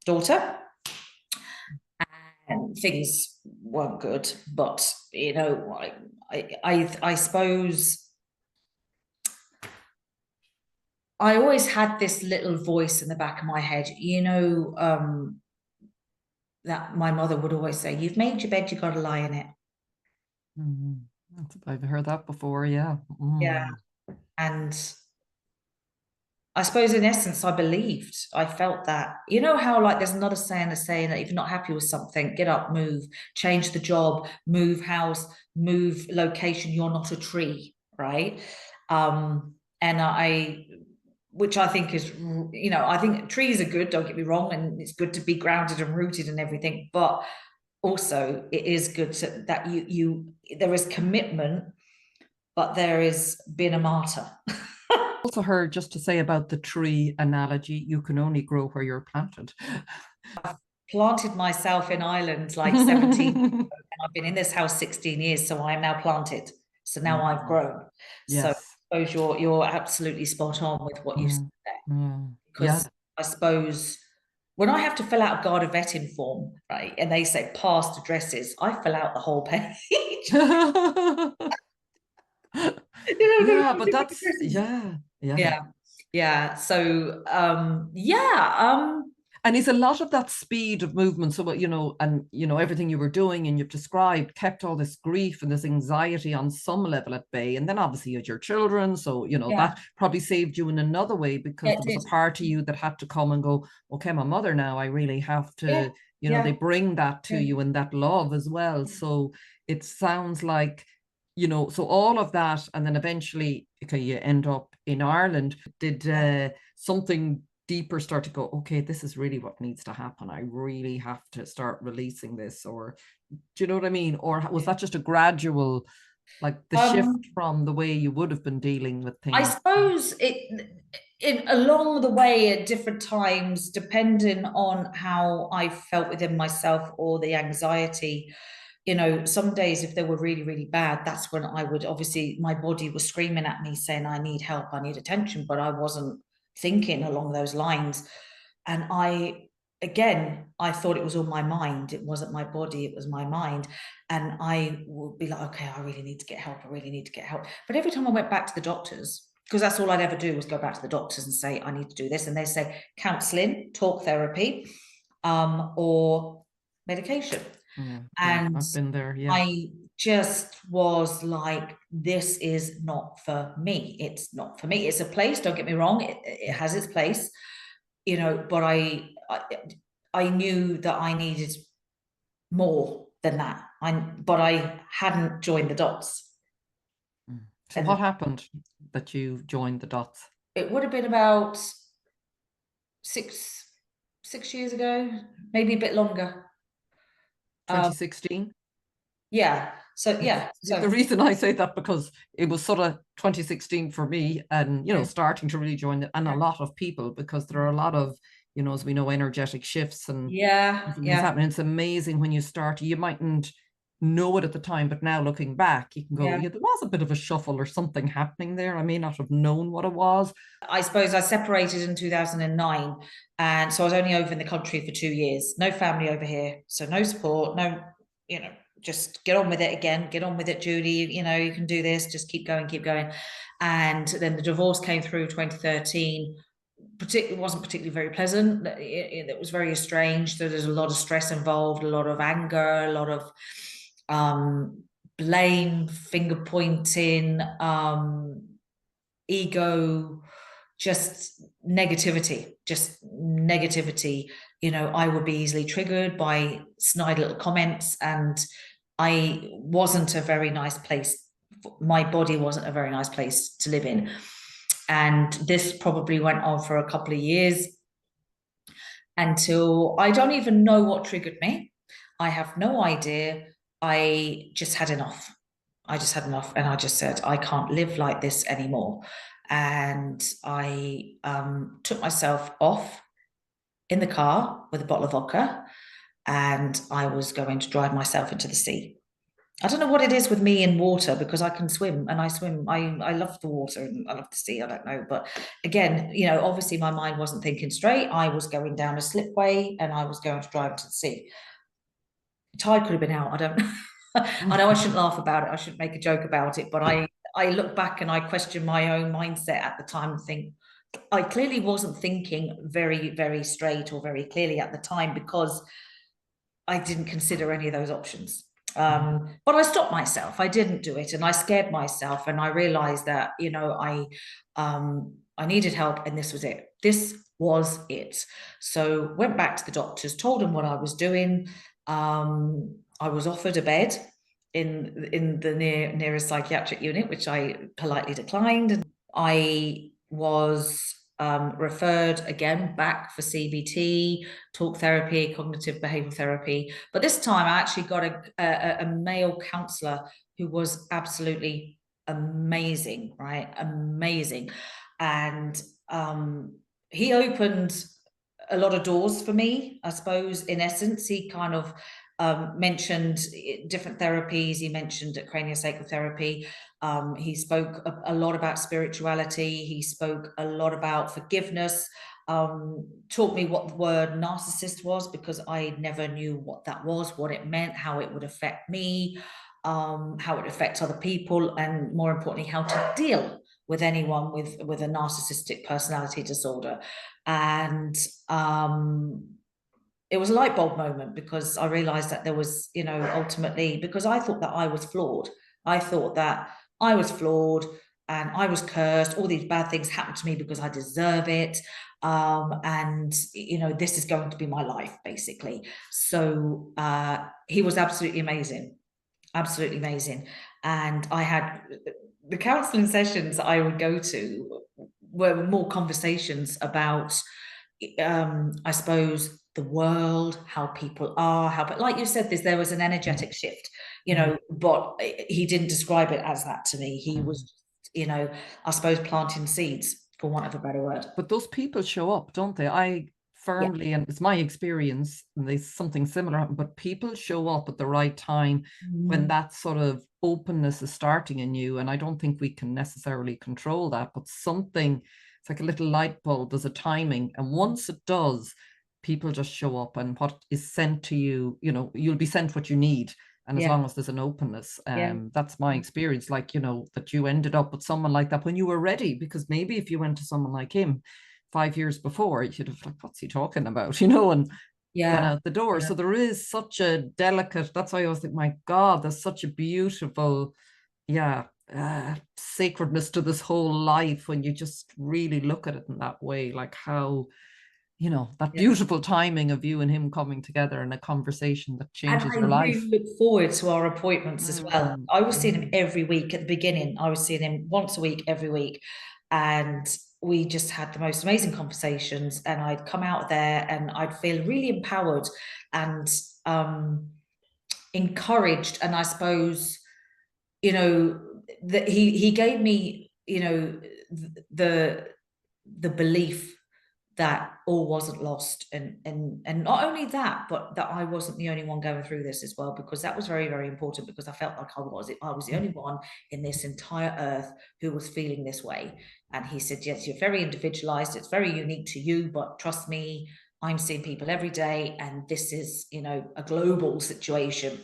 Speaker 2: daughter, and things weren't good. But you know, I suppose I always had this little voice in the back of my head, you know, that my mother would always say, "You've made your bed, you've got to lie in it."
Speaker 1: I've heard that before, yeah.
Speaker 2: Yeah. And I suppose in essence, I felt that. You know how, like, there's another saying that if you're not happy with something, get up, move, change the job, move house, move location, you're not a tree, right? And which I think is, you know, I think trees are good, don't get me wrong, and it's good to be grounded and rooted and everything, but also it is good that there is commitment, but there is being a martyr.
Speaker 1: Also heard, just to say about the tree analogy, you can only grow where you're planted.
Speaker 2: I've planted myself in Ireland like 17 and I've been in this house 16 years, so I'm now planted. So now I've grown.
Speaker 1: Yes.
Speaker 2: So I suppose you're absolutely spot on with what you said there. Because I suppose when I have to fill out a Garda vetting form, right, and they say past addresses, I fill out the whole page. You know,
Speaker 1: yeah, but that's
Speaker 2: yeah. So
Speaker 1: and is a lot of that speed of movement, so you know, and you know, everything you were doing and you've described kept all this grief and this anxiety on some level at bay. And then obviously you had your children, so you know, that probably saved you in another way, because there was a part of you that had to come and go, okay, my mother now, I really have to, you know, they bring that to you, and that love as well. So it sounds like, you know, so all of that, and then eventually, okay, you end up in Ireland. Did something deeper start to go, okay, this is really what needs to happen, I really have to start releasing this? Or do you know what I mean? Or was that just a gradual, like the shift from the way you would have been dealing with things?
Speaker 2: I suppose it along the way at different times, depending on how I felt within myself or the anxiety you know, some days if they were really, really bad, that's when I would, obviously my body was screaming at me saying, I need help, I need attention, but I wasn't thinking along those lines. And again, I thought it was all my mind. It wasn't my body, it was my mind. And I would be like, okay, I really need to get help. I really need to get help. But every time I went back to the doctors, because that's all I'd ever do was go back to the doctors and say, I need to do this. And they say counseling, talk therapy, or medication. And
Speaker 1: I've been there. Yeah.
Speaker 2: I just was like, this is not for me. It's not for me. It's a place, don't get me wrong. It has its place, you know, but I knew that I needed more than that. But I hadn't joined the dots.
Speaker 1: So what happened that you joined the dots?
Speaker 2: It would have been about six years ago, maybe a bit longer.
Speaker 1: 2016?
Speaker 2: Yeah. So yeah. So
Speaker 1: the reason I say that, because it was sort of 2016 for me, and you know, starting to really join it, and a lot of people, because there are a lot of, you know, as we know, energetic shifts and things happening. It's amazing when you start. You mightn't know it at the time, but now looking back, you can go, yeah, there was a bit of a shuffle or something happening there. I may not have known what it was.
Speaker 2: I suppose I separated in 2009, and so I was only over in the country for 2 years. No family over here, so no support, no, you know, just get on with it again. Get on with it, Julie. You know, you can do this. Just keep going, keep going. And then the divorce came through 2013. It wasn't particularly very pleasant. It was very estranged. So there's a lot of stress involved, a lot of anger, a lot of blame, finger pointing, ego, just negativity. You know, I would be easily triggered by snide little comments, and I wasn't a very nice place. My body wasn't a very nice place to live in. And this probably went on for a couple of years until I don't even know what triggered me. I have no idea. I just had enough. And I just said, I can't live like this anymore. And I took myself off in the car with a bottle of vodka, and I was going to drive myself into the sea. I don't know what it is with me in water, because I can swim, and I swim. I love the water and I love the sea. I don't know. But again, you know, obviously my mind wasn't thinking straight. I was going down a slipway and I was going to drive to the sea. The tide could have been out. I don't know. I know I shouldn't laugh about it. I shouldn't make a joke about it. But I look back and I question my own mindset at the time and think, I clearly wasn't thinking very, very straight or very clearly at the time, because I didn't consider any of those options. But I stopped myself. I didn't do it, and I scared myself, and I realized that, you know, I needed help, and this was it. This was it. So went back to the doctors, told them what I was doing. I was offered a bed in the nearest psychiatric unit, which I politely declined. And I was referred again back for CBT, talk therapy, cognitive behavioral therapy. But this time I actually got a male counselor who was absolutely amazing, right? Amazing. And he opened a lot of doors for me, I suppose. In essence, he kind of mentioned different therapies. He mentioned craniosacral therapy. He spoke a lot about spirituality. He spoke a lot about forgiveness. Taught me what the word narcissist was, because I never knew what that was, what it meant, how it would affect me, how it affects other people, and more importantly, how to deal with anyone with a narcissistic personality disorder. And it was a light bulb moment, because I realized that there was, you know, ultimately, because I thought that I was flawed. I thought that I was flawed and I was cursed. All these bad things happened to me because I deserve it. And, you know, this is going to be my life, basically. So he was absolutely amazing. Absolutely amazing. And I had the counseling sessions I would go to were more conversations about, I suppose, the world, how people are, but like you said, there was an energetic shift, you know, but he didn't describe it as that to me. He was, you know, I suppose, planting seeds, for want of a better word.
Speaker 1: But those people show up, don't they? I firmly, and it's my experience, and there's something similar, but people show up at the right time when that sort of openness is starting in you. And I don't think we can necessarily control that, but something, it's like a little light bulb, there's a timing. And once it does, people just show up, and what is sent to you, you know, you'll be sent what you need. And as long as there's an openness, that's my experience. Like, you know, that you ended up with someone like that when you were ready, because maybe if you went to someone like him 5 years before, you'd have like, what's he talking about, you know, and went out the door. So there is such a delicate, that's why I always think, my God, there's such a beautiful, sacredness to this whole life when you just really look at it in that way, like how, you know, that beautiful timing of you and him coming together in a conversation that changes your life.
Speaker 2: And I really look forward to our appointments as well. I was seeing him every week at the beginning. I was seeing him once a week, every week. And we just had the most amazing conversations. And I'd come out there and I'd feel really empowered and encouraged. And I suppose, you know, that he gave me, you know, the belief that all wasn't lost, and not only that, but that I wasn't the only one going through this as well, because that was very, very important, because I felt like I was the only one in this entire earth who was feeling this way. And he said, yes, you're very individualized, it's very unique to you, but trust me, I'm seeing people every day, and this is, you know, a global situation,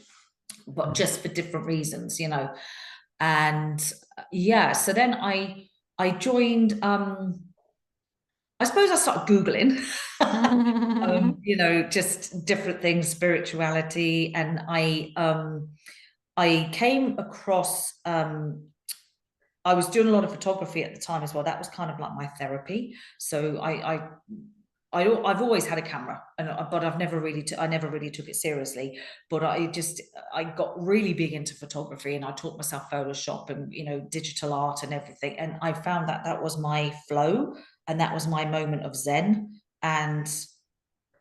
Speaker 2: but just for different reasons, you know. And so then I joined, I suppose I started Googling, you know, just different things, spirituality. And I came across, I was doing a lot of photography at the time as well. That was kind of like my therapy. So I've always had a camera, but I never really took it seriously. But I got really big into photography, and I taught myself Photoshop and, you know, digital art and everything. And I found that that was my flow, and that was my moment of Zen, and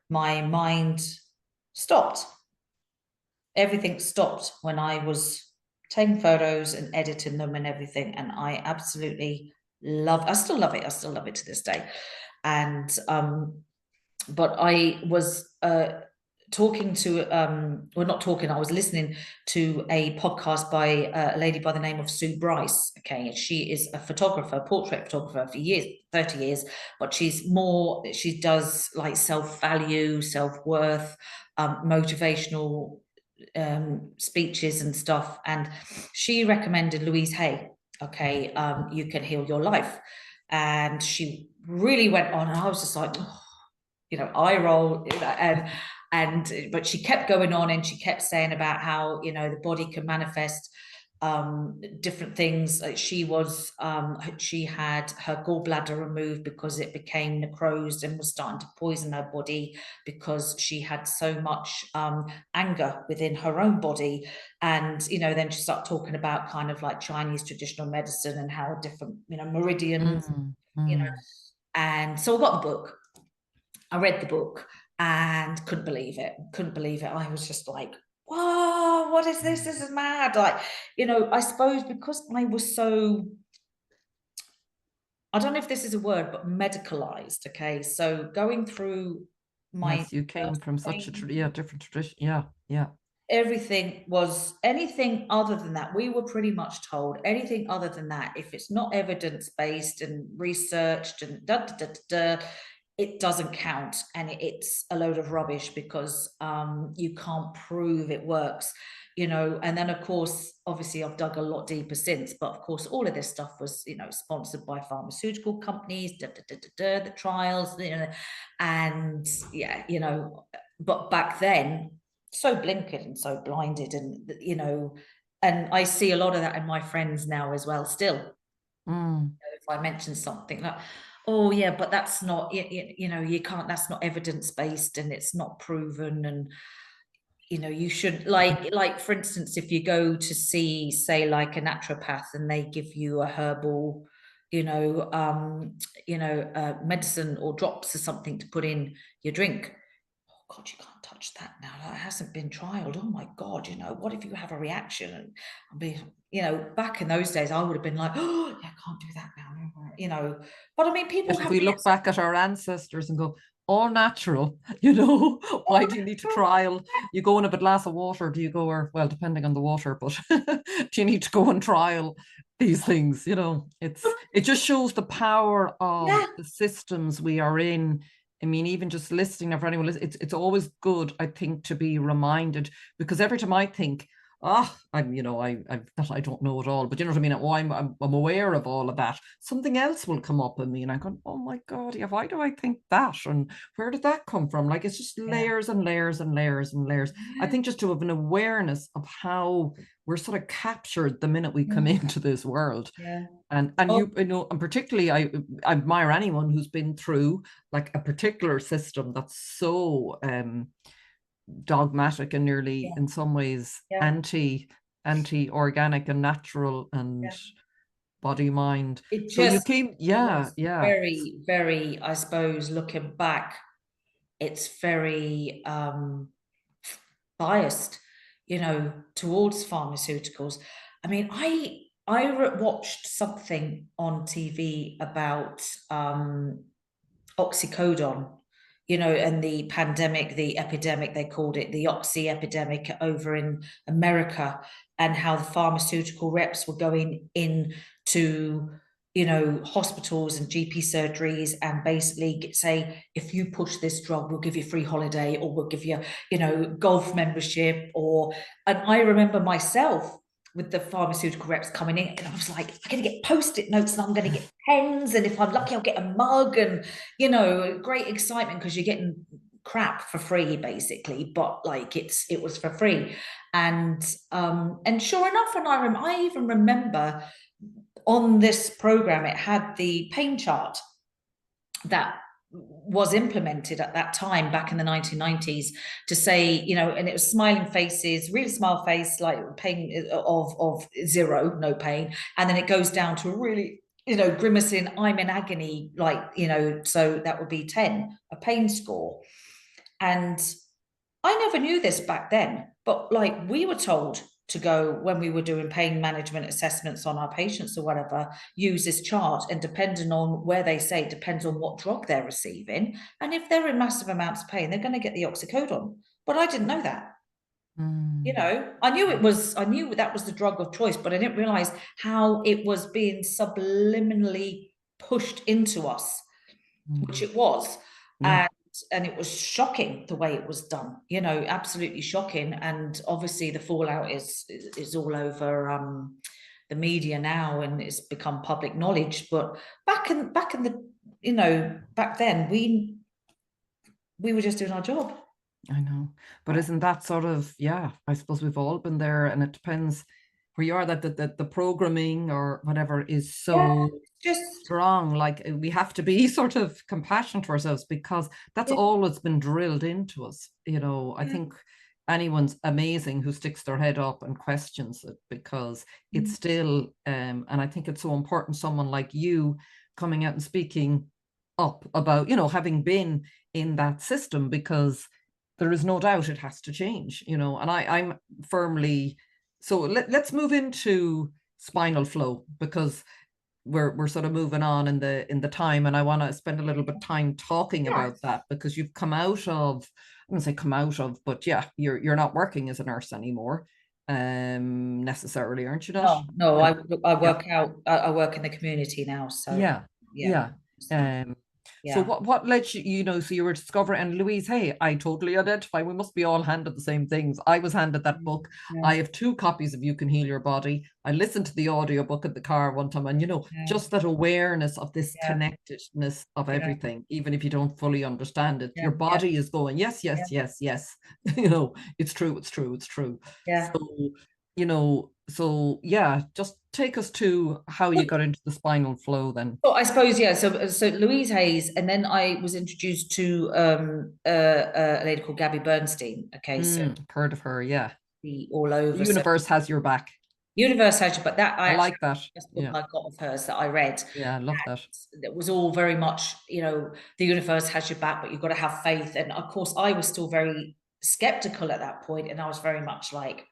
Speaker 2: my mind stopped. Everything stopped when I was taking photos and editing them and everything. And I absolutely I still love it. I still love it to this day. And but I was talking to I was listening to a podcast by a lady by the name of Sue Bryce. Okay, she is a photographer, portrait photographer for years, 30 years, but she does like self-value, self-worth, motivational speeches and stuff. And she recommended Louise Hay. Okay, You Can Heal Your Life. And she really went on, and I was just like, oh, you know, eye roll, but she kept going on, and she kept saying about how, you know, the body can manifest different things. Like she had her gallbladder removed because it became necrosed and was starting to poison her body, because she had so much anger within her own body. And, you know, then she started talking about kind of like Chinese traditional medicine and how different, you know, meridians, you know. And so I got the book. I read the book and couldn't believe it. I was just like, whoa, what is this? This is mad. Like, you know, I suppose because I was so, I don't know if this is a word, but medicalized. Okay. So going through my.
Speaker 1: Yes, you came from such a different tradition. Yeah.
Speaker 2: Everything was anything other than that. We were pretty much told anything other than that, if it's not evidence-based and researched and it doesn't count, and it's a load of rubbish, because you can't prove it works, you know. And then, of course, obviously I've dug a lot deeper since, but of course all of this stuff was, you know, sponsored by pharmaceutical companies, the trials, you know. And you know, but back then, so blinkered and so blinded, and, you know, and I see a lot of that in my friends now as well still. If I mention something like, oh yeah, but that's not, you know, you can't, that's not evidence-based and it's not proven. And, you know, you should, like for instance, if you go to see, say, like a naturopath, and they give you a herbal, medicine or drops or something to put in your drink, oh God, you can't touch that now. That hasn't been trialed. Oh my God, you know, what if you have a reaction? And I'll be, you know, back in those days, I would have been like, oh, yeah, I can't do that now, you know. But I mean, people
Speaker 1: If we look back at our ancestors and go, all natural, why do you need to trial? You go and have a glass of water, do you go, or well, depending on the water, but do you need to go and trial these things? It just shows the power of
Speaker 2: Yeah,
Speaker 1: the systems we are in. I mean, even just listening for anyone, it's always good, I think, to be reminded, because every time I think, I'm, I don't know it all, but you know what I mean? Oh, I'm aware of all of that. Something else will come up in me, and I go, oh my God, yeah, why do I think that? And where did that come from? Like, it's just
Speaker 2: yeah,
Speaker 1: layers and layers and layers and layers. I think just to have an awareness of how we're sort of captured the minute we come into this world.
Speaker 2: yeah.
Speaker 1: And
Speaker 2: Oh,
Speaker 1: and particularly I admire anyone who's been through like a particular system that's so dogmatic and nearly
Speaker 2: yeah,
Speaker 1: in some ways
Speaker 2: yeah,
Speaker 1: anti organic and natural and
Speaker 2: yeah.
Speaker 1: body mind.
Speaker 2: It
Speaker 1: So you
Speaker 2: just
Speaker 1: came, yeah,
Speaker 2: was
Speaker 1: yeah.
Speaker 2: very, very, I suppose, looking back, it's very biased, towards pharmaceuticals. I mean, I watched something on TV about oxycodone, and the pandemic, the epidemic, they called it the oxy epidemic over in America, and how the pharmaceutical reps were going in to, hospitals and GP surgeries and basically say, if you push this drug, we'll give you free holiday, or we'll give you, golf membership, and I remember myself with the pharmaceutical reps coming in, and I was like, I'm going to get post-it notes, and I'm going to get pens, and if I'm lucky, I'll get a mug, and great excitement because you're getting crap for free, basically. But like it was for free, and sure enough, and I even remember on this program it had the pain chart that was implemented at that time back in the 1990s to say, and it was smiling faces, really smile face, like pain of zero, no pain, and then it goes down to a really, grimacing, I'm in agony, like, so that would be 10, a pain score. And I never knew this back then, but like we were told to go when we were doing pain management assessments on our patients or whatever, use this chart, and depending on where they say, depends on what drug they're receiving. And if they're in massive amounts of pain, they're going to get the oxycodone. But I didn't know that.
Speaker 1: Mm.
Speaker 2: I knew that was the drug of choice, but I didn't realize how it was being subliminally pushed into us, which
Speaker 1: Mm.
Speaker 2: it was.
Speaker 1: Yeah,
Speaker 2: And it was shocking the way it was done, absolutely shocking. And obviously the fallout is all over the media now, and it's become public knowledge. But back in the back then we were just doing our job.
Speaker 1: I know. But isn't that sort of, yeah, I suppose we've all been there, and it depends where you are, that the programming or whatever is
Speaker 2: Yeah,
Speaker 1: so
Speaker 2: just
Speaker 1: strong. Like we have to be sort of compassionate to ourselves, because that's
Speaker 2: yeah,
Speaker 1: all that's been drilled into us. I
Speaker 2: yeah.
Speaker 1: think anyone's amazing who sticks their head up and questions it, because it's
Speaker 2: Mm.
Speaker 1: still and I think it's so important, someone like you coming out and speaking up about, having been in that system, because there is no doubt it has to change, and I'm firmly, so let's move into spinal flow, because we're sort of moving on in the time, and I want to spend a little bit of time talking
Speaker 2: Yeah.
Speaker 1: about that, because you've come out of, I'm gonna say come out of, but yeah, you're not working as a nurse anymore, necessarily, aren't you not?
Speaker 2: No,
Speaker 1: No.
Speaker 2: I
Speaker 1: Yeah.
Speaker 2: work out. I work in the community now, so
Speaker 1: Yeah,
Speaker 2: yeah,
Speaker 1: yeah. Um, so
Speaker 2: yeah,
Speaker 1: what led you, so you were discovering, and Louise, hey, I totally identify. We must be all handed the same things. I was handed that book.
Speaker 2: yeah,
Speaker 1: I have 2 copies of You Can Heal Your Body. I listened to the audiobook in the car one time, and
Speaker 2: yeah,
Speaker 1: just that awareness of this
Speaker 2: yeah,
Speaker 1: connectedness of
Speaker 2: yeah,
Speaker 1: everything, even if you don't fully understand it,
Speaker 2: yeah,
Speaker 1: your
Speaker 2: yeah,
Speaker 1: body is going, yes,
Speaker 2: yeah,
Speaker 1: yes, yes, yes. It's true, it's true, it's true.
Speaker 2: yeah.
Speaker 1: So, so yeah, just take us to how you got into the spinal flow then.
Speaker 2: Well, I suppose, yeah. So Louise Hayes, and then I was introduced to a lady called Gabby Bernstein. Okay, so
Speaker 1: Heard of her, yeah.
Speaker 2: the all
Speaker 1: The
Speaker 2: over. So
Speaker 1: universe has your back.
Speaker 2: Universe Has You, but that I
Speaker 1: I
Speaker 2: actually,
Speaker 1: like that.
Speaker 2: first book
Speaker 1: Yeah,
Speaker 2: I got of hers that I read.
Speaker 1: yeah, I love that.
Speaker 2: It was all very much, the universe has your back, but you've got to have faith. And of course, I was still very skeptical at that point, and I was very much like,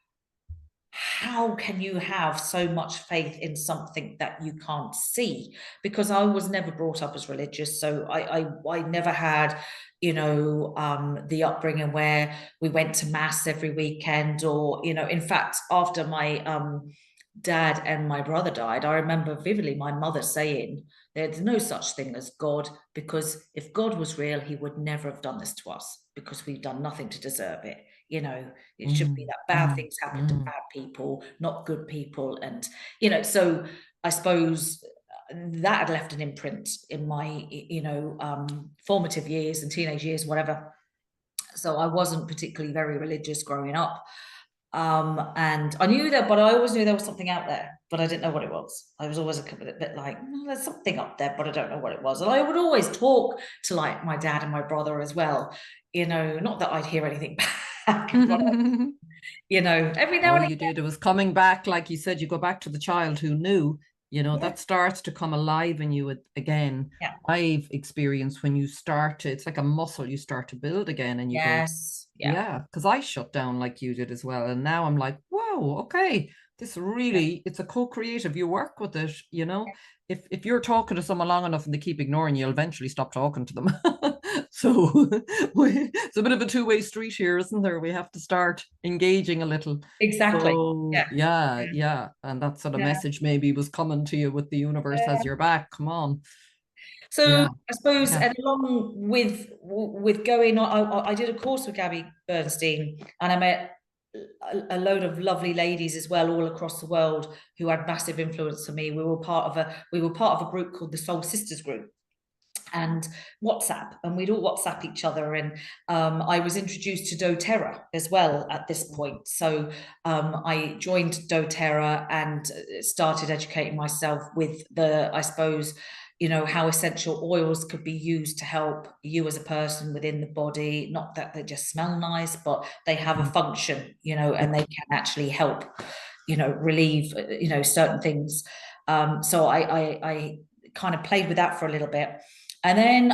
Speaker 2: how can you have so much faith in something that you can't see? Because I was never brought up as religious, so I never had, you know, the upbringing where we went to mass every weekend, or, you know, in fact, after my dad and my brother died, I remember vividly my mother saying, there's no such thing as God, because if God was real, he would never have done this to us, because we've done nothing to deserve it. You know, it should be that bad things happen to bad people, not good people. And, you know, so I suppose that had left an imprint in my, you know, formative years and teenage years, whatever. So I wasn't particularly very religious growing up. And I knew that, but I always knew there was something out there, but I didn't know what it was. I was always a bit like, there's something up there, but I don't know what it was. And I would always talk to like my dad and my brother as well, you know, not that I'd hear anything back, but, you know, every now
Speaker 1: All
Speaker 2: and
Speaker 1: you did, it was coming back, like you said, you go back to the child who knew, you know,
Speaker 2: again.
Speaker 1: that starts to come alive in you again.
Speaker 2: Yeah.
Speaker 1: I've experienced when you start to, it's like a muscle you start to build again, and you go,
Speaker 2: Yes. Yeah.
Speaker 1: yeah, because I shut down like you did as well. And now I'm like, wow, okay, this
Speaker 2: Yeah.
Speaker 1: really, it's a co-creative. You work with it, you know. If you're talking to someone long enough and they keep ignoring you, you'll eventually stop talking to them. So it's a bit of a two-way street here, isn't there? We have to start engaging a little.
Speaker 2: Exactly.
Speaker 1: So
Speaker 2: Yeah.
Speaker 1: yeah,
Speaker 2: Yeah.
Speaker 1: yeah. And that sort of
Speaker 2: Yeah.
Speaker 1: message maybe was coming to you with the universe as your back. Come on.
Speaker 2: So
Speaker 1: Yeah.
Speaker 2: I suppose,
Speaker 1: Yeah.
Speaker 2: and along with going on, I did a course with Gabby Bernstein, and I met a load of lovely ladies as well, all across the world, who had massive influence on me. We were part of a group called the Soul Sisters Group, and WhatsApp, and we'd all WhatsApp each other. And I was introduced to doTERRA as well at this point. So I joined doTERRA and started educating myself with the, I suppose, you know, how essential oils could be used to help you as a person within the body. Not that they just smell nice, but they have a function, you know, and they can actually help, you know, relieve, you know, certain things. So I kind of played with that for a little bit. And then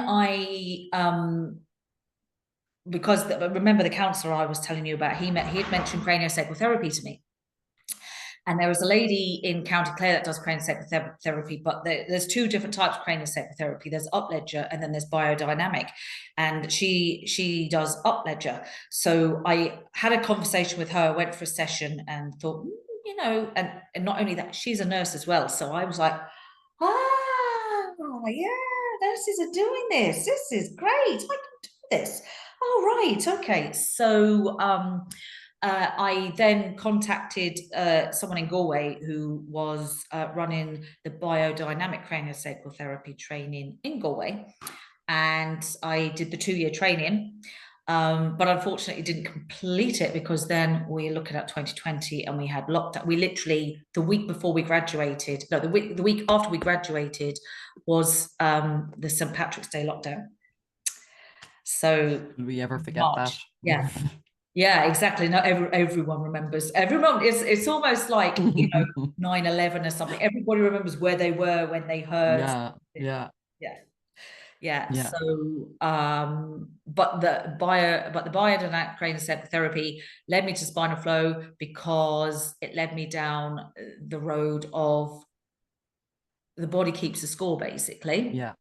Speaker 2: because remember the counselor I was telling you about, he had mentioned craniosacral therapy to me. And there was a lady in County Clare that does craniosacral therapy, but there's two different types of craniosacral therapy. There's upledger and then there's biodynamic. And she does upledger. So I had a conversation with her, went for a session and thought, you know, and not only that, she's a nurse as well. So I was like, oh, yeah, nurses are doing this. This is great. I can do this. Oh, right. Okay. So I then contacted someone in Galway who was running the biodynamic craniosacral therapy training in Galway. And I did the 2-year training. But unfortunately didn't complete it, because then we're looking at 2020 and we had lockdown. We literally, the week before we graduated, no, the week after we graduated was the St. Patrick's Day lockdown. So
Speaker 1: Will we ever forget
Speaker 2: March,
Speaker 1: that?
Speaker 2: yeah. Yeah, exactly. Not everyone remembers. Everyone, it's almost like, you know, 9/11 or something. Everybody remembers where they were when they heard.
Speaker 1: Yeah, yeah,
Speaker 2: Yeah. Yeah.
Speaker 1: yeah,
Speaker 2: So, but the biodynamic craniosacral therapy led me to spinal flow, because it led me down the road of the body keeps the score, basically.
Speaker 1: yeah.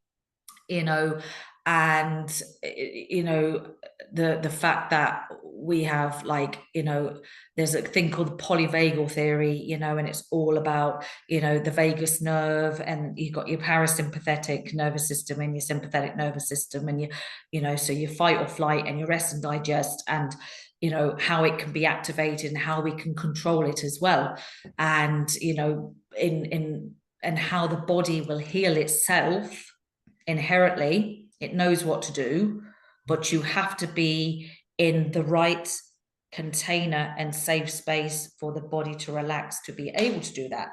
Speaker 2: You know, and you know, the fact that we have, like, you know, there's a thing called the polyvagal theory, you know, and it's all about, you know, the vagus nerve, and you've got your parasympathetic nervous system and your sympathetic nervous system, and you know, so your fight or flight and your rest and digest, and you know, how it can be activated and how we can control it as well. And you know, in and how the body will heal itself inherently. It knows what to do, but you have to be in the right container and safe space for the body to relax to be able to do that.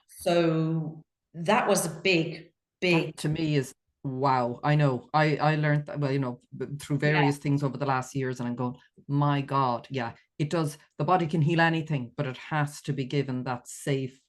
Speaker 2: So that was a big,
Speaker 1: That
Speaker 2: big,
Speaker 1: to me is wow. I know. I learned that, well, you know, through
Speaker 2: yeah,
Speaker 1: various things over the last years, and I'm going, my God, yeah, it does. The body can heal anything, but it has to be given that safe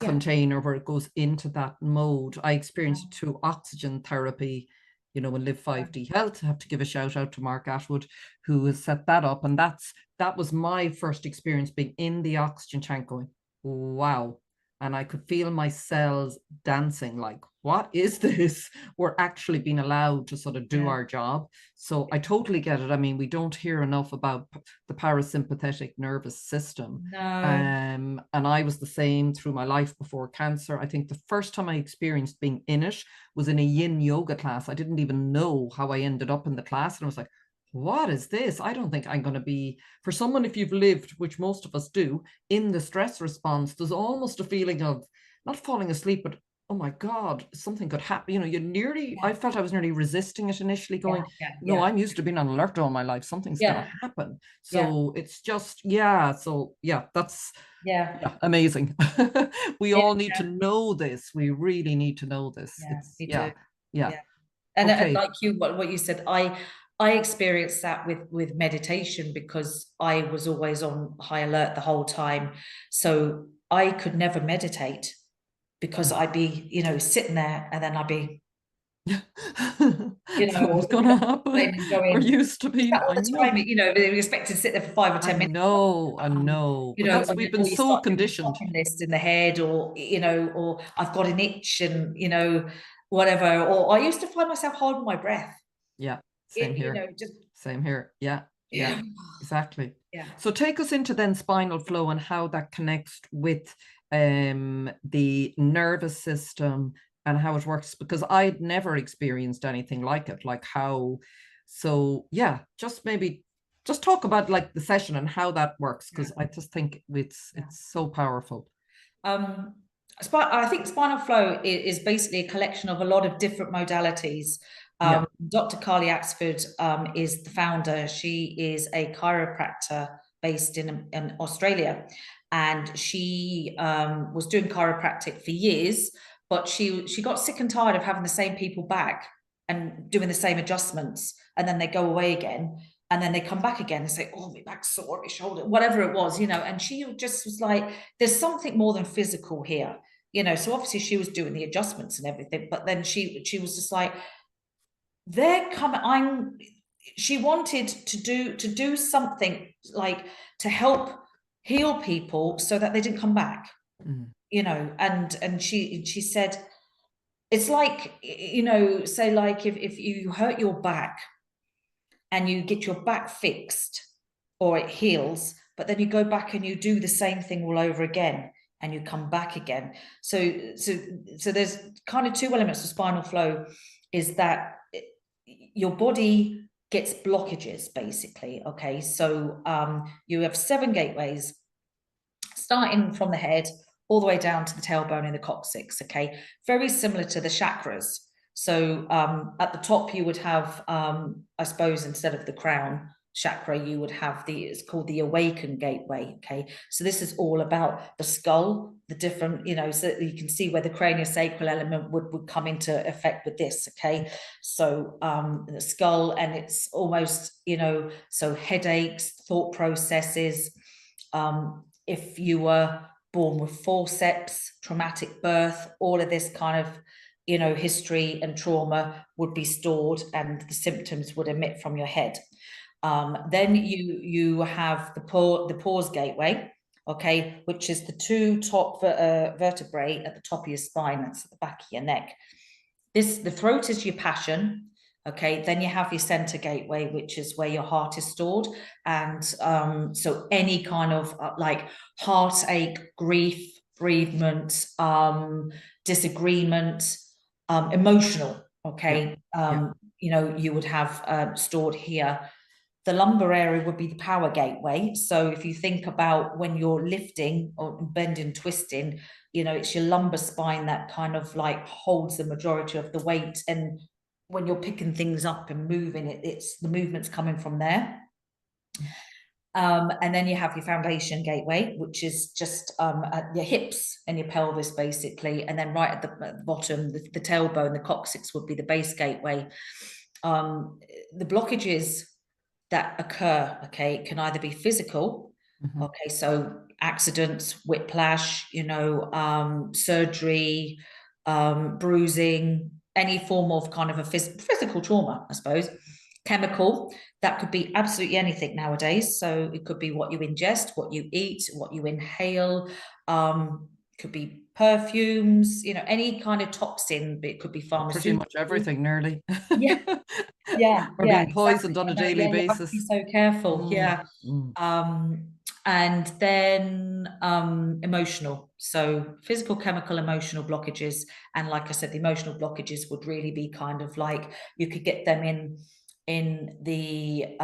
Speaker 2: yeah,
Speaker 1: container where it goes into that mode. I experienced it through oxygen therapy, you know, in Live 5D Health. I have to give a shout out to Mark Atwood, who has set that up. And that was my first experience, being in the oxygen tank going, wow. And I could feel my cells dancing, like, what is this? We're actually being allowed to sort of do our job. So I totally get it. I mean, we don't hear enough about the parasympathetic nervous system.
Speaker 2: No.
Speaker 1: And I was the same through my life before cancer. I think the first time I experienced being in it was in a yin yoga class. I didn't even know how I ended up in the class. And I was like, what is this? I don't think I'm going to be, for someone, if you've lived, which most of us do, in the stress response, there's almost a feeling of not falling asleep, but oh my God, something could happen. You know, you nearly, I felt I was nearly resisting it initially, going, no, I'm used to being on alert all my life. Something's going to happen. So it's just, that's amazing. We all need to know this. We really need to know this.
Speaker 2: And like you, what you said, I experienced that with meditation, because I was always on high alert the whole time. So I could never meditate, because I'd be, you know, sitting there, and then I'd be, you know,
Speaker 1: what's going to happen? We're used to being
Speaker 2: all the time, you know, they were expected to sit there for 5 or 10 minutes.
Speaker 1: I know.
Speaker 2: You know,
Speaker 1: we've been so conditioned.
Speaker 2: List in the head, or, you know, or I've got an itch, and, you know, whatever. Or I used to find myself holding my breath.
Speaker 1: Yeah, same here.
Speaker 2: You know, just
Speaker 1: same here. Yeah, exactly.
Speaker 2: Yeah.
Speaker 1: So take us into then spinal flow and how that connects with the nervous system and how it works, because I'd never experienced anything like it. Like how, so yeah, just talk about like the session and how that works, because I just think it's so powerful.
Speaker 2: I think Spinal Flow is basically a collection of a lot of different modalities. Dr. Carliaxford is the founder. She is a chiropractor based in Australia, and she was doing chiropractic for years, but she got sick and tired of having the same people back and doing the same adjustments, and then they go away again, and then they come back again and say, oh, my back's sore, my shoulder, whatever it was, you know. And she just was like, there's something more than physical here, you know. So obviously she was doing the adjustments and everything, but then she was just like, they're coming. She wanted to do something like to help heal people so that they didn't come back, you know. And she said, it's like, you know, say like if you hurt your back and you get your back fixed or it heals, but then you go back and you do the same thing all over again and you come back again. So there's kind of two elements to spinal flow, is that your body gets blockages, basically. Okay, so you have 7 gateways starting from the head all the way down to the tailbone and the coccyx. Okay, very similar to the chakras. So at the top you would have, I suppose, instead of the crown chakra, you would have it's called the awakened gateway. Okay, so this is all about the skull, the different, you know, so that you can see where the craniosacral element would come into effect with this. Okay, so the skull, and it's almost, you know, so headaches, thought processes, if you were born with forceps, traumatic birth, all of this kind of, you know, history and trauma would be stored, and the symptoms would emit from your head. Then you have the pause gateway, okay, which is the 2 top vertebrae at the top of your spine. That's at the back of your neck. The throat is your passion, okay. Then you have your center gateway, which is where your heart is stored, and so any kind of like heartache, grief, bereavement, disagreement, emotional, okay, you know, you would have stored here. The lumbar area would be the power gateway. So if you think about when you're lifting or bending, twisting, you know, it's your lumbar spine that kind of like holds the majority of the weight. And when you're picking things up and moving it, it's the movement's coming from there. And then you have your foundation gateway, which is just at your hips and your pelvis, basically. And then right at the bottom, the tailbone, the coccyx would be the base gateway. The blockages that occur, okay, can either be physical, okay, so accidents, whiplash, you know, surgery, bruising, any form of kind of a physical trauma, I suppose. Chemical, that could be absolutely anything nowadays. So it could be what you ingest, what you eat, what you inhale. Could be perfumes, you know, any kind of toxin, but it could be
Speaker 1: Pretty
Speaker 2: pharmaceutical.
Speaker 1: much everything, nearly.
Speaker 2: Yeah, yeah,
Speaker 1: Or
Speaker 2: yeah,
Speaker 1: being
Speaker 2: exactly.
Speaker 1: poisoned on a
Speaker 2: And
Speaker 1: daily
Speaker 2: yeah, you have to be
Speaker 1: basis.
Speaker 2: so careful.
Speaker 1: Mm,
Speaker 2: Yeah.
Speaker 1: mm.
Speaker 2: And then emotional. So physical, chemical, emotional blockages. And like I said, the emotional blockages would really be kind of like you could get them in the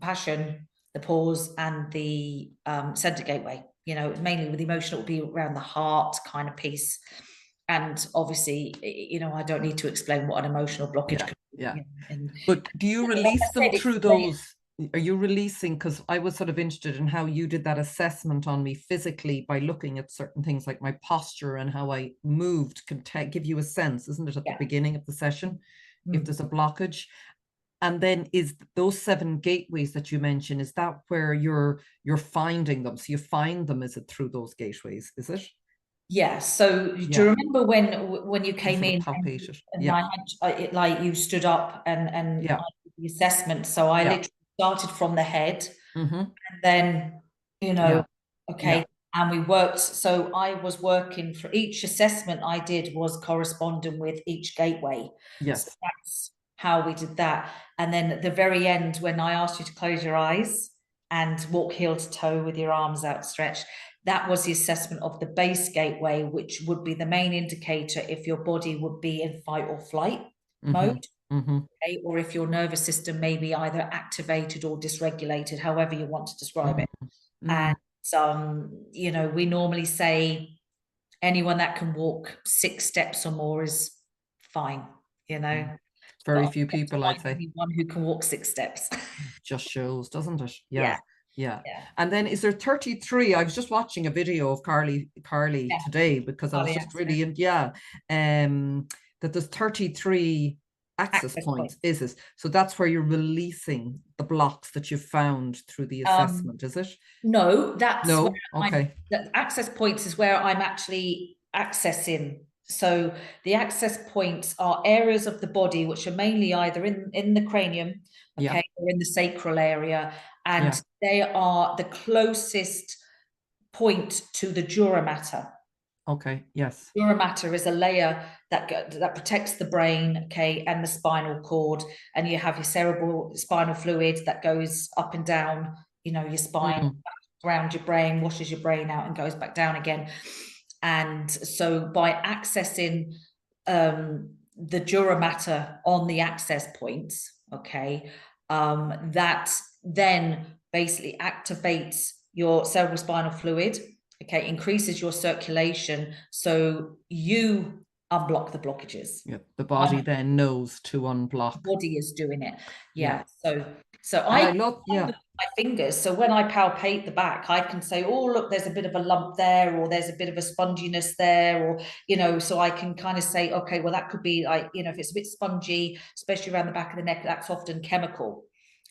Speaker 2: passion, the pause, and the center gateway. You know, mainly with emotional, it would be around the heart kind of piece. And obviously, you know, I don't need to explain what an emotional blockage could be.
Speaker 1: Yeah.
Speaker 2: You know, and
Speaker 1: But do you
Speaker 2: like
Speaker 1: release
Speaker 2: I
Speaker 1: them
Speaker 2: said,
Speaker 1: through those? Are you releasing? Because I was sort of interested in how you did that assessment on me physically by looking at certain things like my posture and how I moved can give you a sense, isn't it, at the beginning of the session, if there's a blockage? And then is those 7 gateways that you mentioned, is that where you're finding them? So you find them, is it through those gateways? Is it?
Speaker 2: Yeah. So do you remember when you came
Speaker 1: Sort of
Speaker 2: in
Speaker 1: palpate it.
Speaker 2: and I had it, like you stood up and
Speaker 1: Yeah.
Speaker 2: I did the assessment. So I literally started from the head and then, you know, okay. And we worked. So I was working for each assessment I did was corresponding with each gateway. So
Speaker 1: Yes.
Speaker 2: that's how we did that. And then at the very end, when I asked you to close your eyes and walk heel to toe with your arms outstretched, that was the assessment of the base gateway, which would be the main indicator if your body would be in fight or flight mode, okay? Or if your nervous system may be either activated or dysregulated, however you want to describe it. And you know, we normally say anyone that can walk 6 steps or more is fine, you know.
Speaker 1: Very
Speaker 2: But
Speaker 1: few people, I'd say.
Speaker 2: anyone who can walk 6 steps.
Speaker 1: Just shows, doesn't it?
Speaker 2: Yeah.
Speaker 1: Yeah.
Speaker 2: Yeah.
Speaker 1: And then is there 33? I was just watching a video of Carly today because I was just really that there's 33 access points, is it? So that's where you're releasing the blocks that you found through the assessment, is it?
Speaker 2: No, that's where
Speaker 1: the
Speaker 2: access points is where I'm actually accessing. So the access points are areas of the body which are mainly either in the cranium, okay, or in the sacral area, and they are the closest point to the dura mater.
Speaker 1: Okay, yes.
Speaker 2: Dura mater is a layer that protects the brain, okay, and the spinal cord, and you have your cerebral spinal fluid that goes up and down, you know, your spine, around your brain, washes your brain out and goes back down again. And so by accessing the dura mater on the access points, okay, that then basically activates your cerebral spinal fluid, okay, increases your circulation, so you unblock the blockages.
Speaker 1: Yeah, the body then knows to unblock.
Speaker 2: The body is doing it. So
Speaker 1: I love
Speaker 2: my fingers. So when I palpate the back, I can say, oh, look, there's a bit of a lump there, or there's a bit of a sponginess there, or, you know, so I can kind of say, okay, well, that could be like, you know, if it's a bit spongy, especially around the back of the neck, that's often chemical,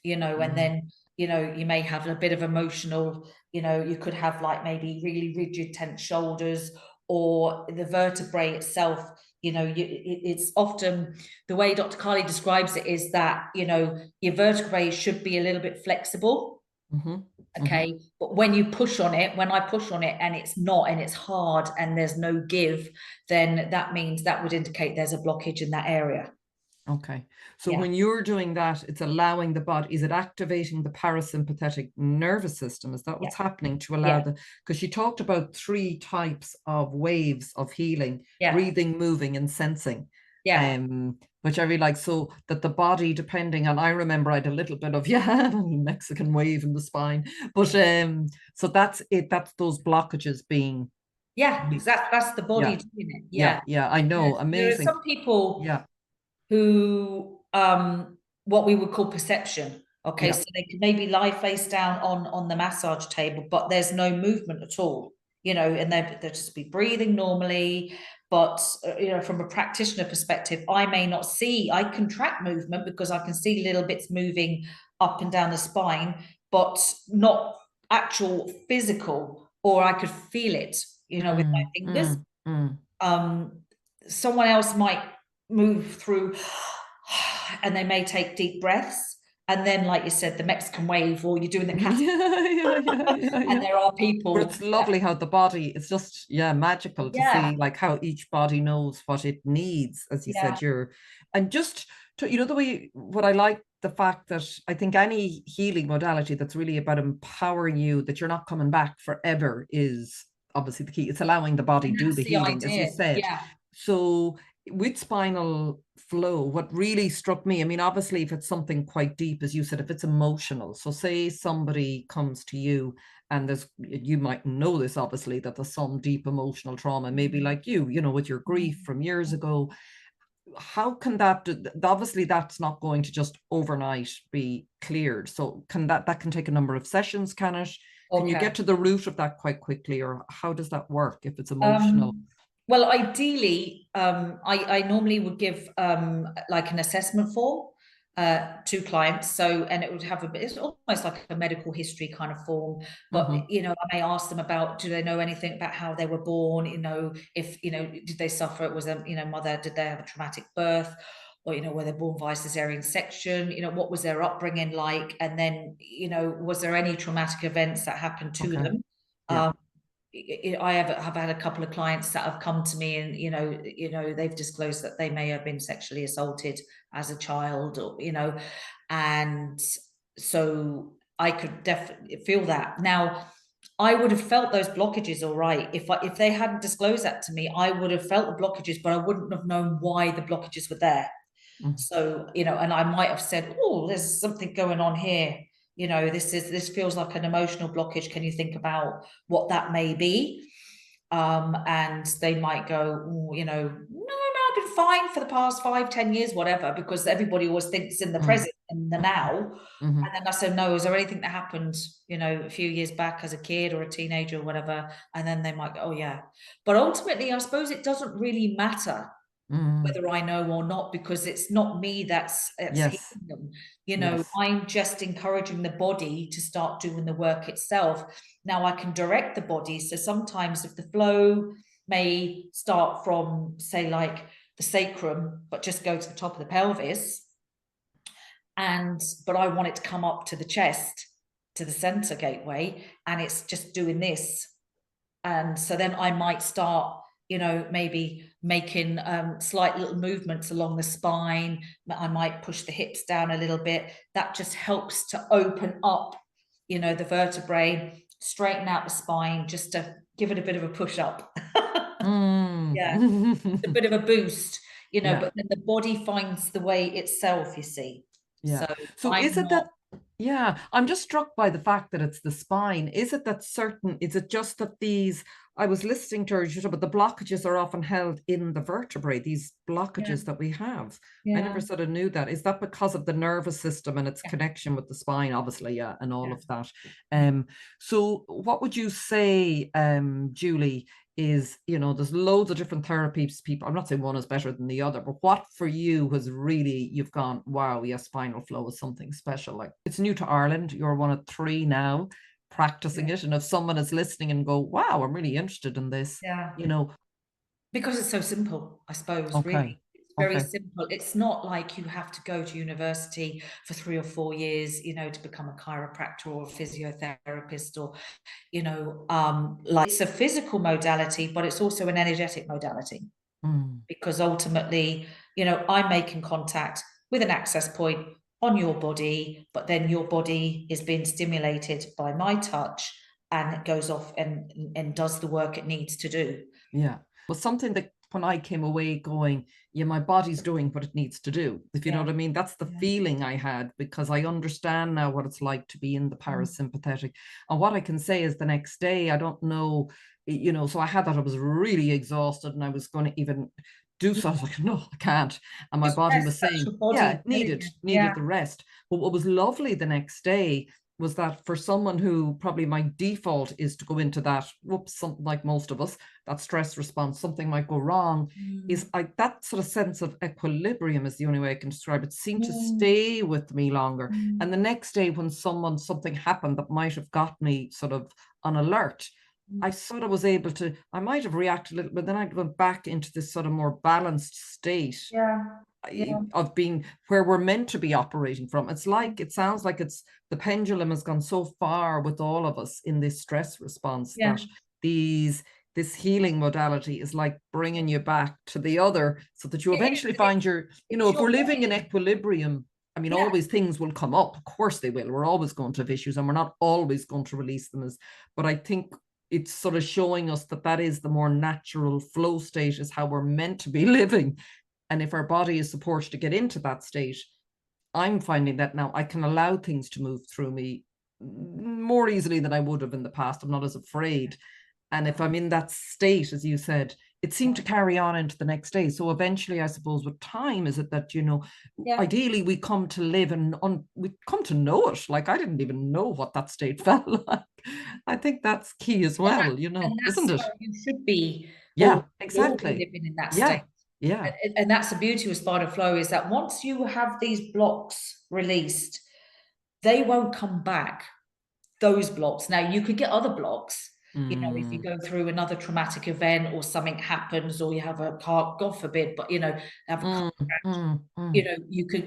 Speaker 2: you know, and then, you know, you may have a bit of emotional, you know, you could have like maybe really rigid, tense shoulders, or the vertebrae itself, you know, it's often the way Dr. Carly describes it is that, you know, your vertebrae should be a little bit flexible. Okay. But when you push on it, when I push on it and it's not, and it's hard and there's no give, then that means that would indicate there's a blockage in that area.
Speaker 1: Okay. So when you're doing that, it's allowing the body, is it activating the parasympathetic nervous system? Is that what's happening to allow because she talked about 3 types of waves of healing, breathing, moving, and sensing. Which I really like, so that the body, depending on, I remember I had a little bit of Mexican wave in the spine, but so that's it, that's those blockages being
Speaker 2: that's the body doing it.
Speaker 1: I know. Amazing.
Speaker 2: There are some people who what we would call perception, okay, so they could maybe lie face down on the massage table, but there's no movement at all, you know, and they'll just be breathing normally. But you know, from a practitioner perspective, I may not see, I can track movement because I can see little bits moving up and down the spine, but not actual physical, or I could feel it, you know, with my fingers. Someone else might move through, and they may take deep breaths. And then, like you said, the Mexican wave, or you're doing the cat. And there are people.
Speaker 1: But it's lovely how the body, it's just, magical to see like how each body knows what it needs, as you said, and just to, the way, what I like, the fact that I think any healing modality that's really about empowering you, that you're not coming back forever, is obviously the key. It's allowing the body do the healing, as you said. So with Spinal Flow, what really struck me, I mean, obviously, if it's something quite deep, as you said, if it's emotional, so say somebody comes to you and you might know this, obviously, that there's some deep emotional trauma, maybe like you, with your grief from years ago. How can that, obviously that's not going to just overnight be cleared. So that can take a number of sessions, can it? Can you get to the root of that quite quickly, or how does that work if it's emotional?
Speaker 2: Well, ideally, I normally would give like an assessment form to clients. So, and it would have it's almost like a medical history kind of form. But, I may ask them about, do they know anything about how they were born? If, did they suffer? Was their, mother, did they have a traumatic birth? Or, were they born via cesarean section? What was their upbringing like? And then, was there any traumatic events that happened to them? I have had a couple of clients that have come to me and, they've disclosed that they may have been sexually assaulted as a child, or, and so I could definitely feel that. Now, I would have felt those blockages all right. If they hadn't disclosed that to me, I would have felt the blockages, but I wouldn't have known why the blockages were there. So, and I might have said, oh, there's something going on here. This feels like an emotional blockage. Can you think about what that may be? And they might go, no, I've been fine for the past 5-10 years, whatever, because everybody always thinks in the present and the now. And then I said, no, is there anything that happened, a few years back as a kid or a teenager or whatever? And then they might go, oh yeah. But ultimately, I suppose it doesn't really matter whether I know or not, because it's not me that's healing them. I'm just encouraging the body to start doing the work itself. Now I can direct the body. So sometimes if the flow may start from, say, like the sacrum, but just go to the top of the pelvis, but I want it to come up to the chest, to the center gateway, and it's just doing this. And so then I might start, maybe making slight little movements along the spine. I might push the hips down a little bit. That just helps to open up, the vertebrae, straighten out the spine, just to give it a bit of a push up. A bit of a boost, but then the body finds the way itself, you see.
Speaker 1: So is it that, I'm just struck by the fact that it's the spine. Is it just that I was listening to her, but the blockages are often held in the vertebrae, these blockages that we have. I never sort of knew that. Is that because of the nervous system and its connection with the spine, obviously, and all of that? So what would you say, Julie, is, there's loads of different therapies, people, I'm not saying one is better than the other, but what for you has really, you've gone, wow, yes, Spinal Flow is something special. Like, it's new to Ireland, you're one of 3 now practicing it, and if someone is listening and go, wow, I'm really interested in this,
Speaker 2: because it's so simple, I suppose. Really, it's very simple. It's not like you have to go to university for 3 or 4 years, to become a chiropractor or a physiotherapist, or like, it's a physical modality, but it's also an energetic modality, because ultimately, I'm making contact with an access point on your body, but then your body is being stimulated by my touch, and it goes off and does the work it needs to do.
Speaker 1: Well, something that when I came away going, my body's doing what it needs to do, if you know what I mean. That's the feeling I had, because I understand now what it's like to be in the parasympathetic. And what I can say is the next day, I don't know, so I had that, I was really exhausted and I was going to even do so. I was like, no, I can't. And my body was saying, needed the rest. But what was lovely the next day was that for someone who probably my default is to go into that, something like most of us, that stress response, something might go wrong, is that sort of sense of equilibrium is the only way I can describe it, seemed to stay with me longer. And the next day when something happened that might have got me sort of on alert, I sort of was able to, I might have reacted a little, but then I went back into this sort of more balanced state of being where we're meant to be operating from. It's like, it sounds like it's the pendulum has gone so far with all of us in this stress response that this healing modality is like bringing you back to the other, so that you eventually find your, you know, if we're living in equilibrium, I mean, always things will come up. Of course they will. We're always going to have issues and we're not always going to release them but I think it's sort of showing us that that is the more natural flow state, is how we're meant to be living. And if our body is supported to get into that state, I'm finding that now I can allow things to move through me more easily than I would have in the past. I'm not as afraid. And if I'm in that state, as you said, it seemed to carry on into the next day. So eventually, I suppose, with time, is it that, you know, ideally we come to live and we come to know it. Like, I didn't even know what that state felt like. I think that's key as well, you know, isn't it?
Speaker 2: You should be.
Speaker 1: Yeah, exactly.
Speaker 2: Living in that state.
Speaker 1: Yeah.
Speaker 2: And that's the beauty of Spinal Flow, is that once you have these blocks released, they won't come back. Those blocks. Now, you could get other blocks. You know, if you go through another traumatic event or something happens, or you have a car, God forbid, but, you know, have a car crash, you know, you can,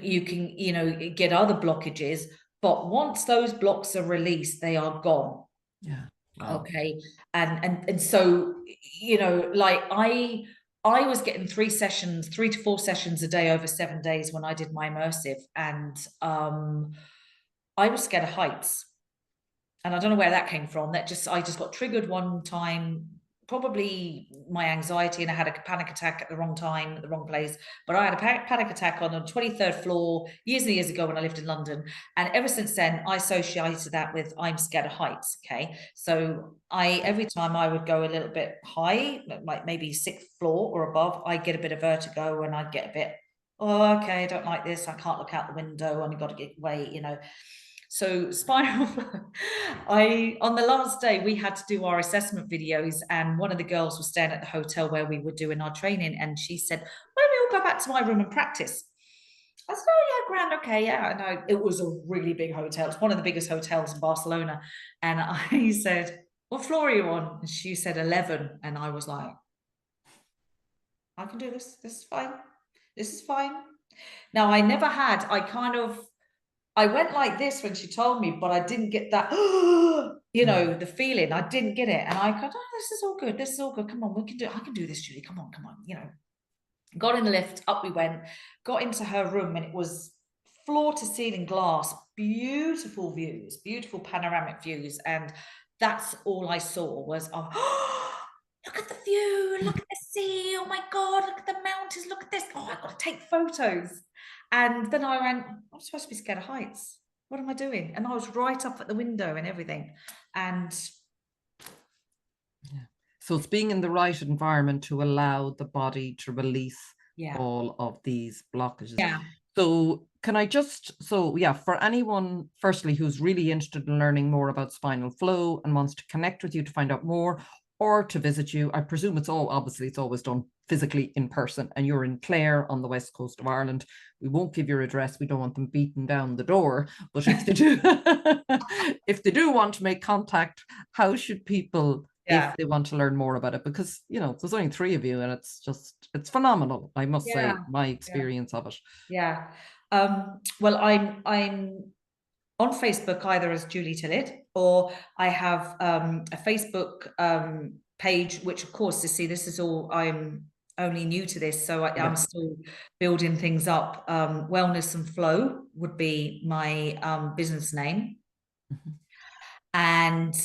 Speaker 2: you know, get other blockages. But once those blocks are released, they are gone.
Speaker 1: Yeah. Wow.
Speaker 2: Okay. And so, you know, like I was getting 3 to 4 sessions a day over 7 days when I did my immersive, and I was scared of heights. And I don't know where that came from. I just got triggered one time, probably my anxiety, and I had a panic attack at the wrong time, at the wrong place. But I had a panic attack on the 23rd floor years and years ago when I lived in London. And ever since then, I associated that with I'm scared of heights. Okay. So every time I would go a little bit high, like maybe 6th floor or above, I'd get a bit of vertigo, and I'd get a bit, oh, okay, I don't like this. I can't look out the window. I've got to get away, you know. So Spinal Flow, on the last day, we had to do our assessment videos, and one of the girls was staying at the hotel where we were doing our training, and she said, why don't we all go back to my room and practice? I said, oh yeah, grand, okay, yeah. And it was a really big hotel. It's one of the biggest hotels in Barcelona. And I said, what floor are you on? And she said 11. And I was like, I can do this. This is fine. This is fine. Now, I went like this when she told me, but I didn't get that, you know, the feeling. I didn't get it. And I go, oh, this is all good. This is all good. Come on, we can do it. I can do this, Julie. Come on, you know. Got in the lift, up we went, got into her room, and it was floor to ceiling glass, beautiful views, beautiful panoramic views. And that's all I saw was, look at the view, look at the sea, oh my God, look at the mountains, look at this. Oh, I've got to take photos. And then I went, I'm supposed to be scared of heights. What am I doing? And I was right up at the window and everything. And
Speaker 1: so it's being in the right environment to allow the body to release all of these blockages.
Speaker 2: Yeah.
Speaker 1: So can I for anyone, firstly, who's really interested in learning more about Spinal Flow and wants to connect with you to find out more, or to visit you, I presume it's always done physically in person, and you're in Clare on the west coast of Ireland. We won't give your address. We don't want them beating down the door. But if they do, if they do want to make contact, how should people, if they want to learn more about it? Because, you know, there's only 3 of you, and it's phenomenal, I must say, my experience of it.
Speaker 2: Yeah. Well, I'm on Facebook either as Julie Tillett, or I have a Facebook page, which, of course, this is all, I'm only new to this, so I'm still building things up. Wellness and Flow would be my business name. And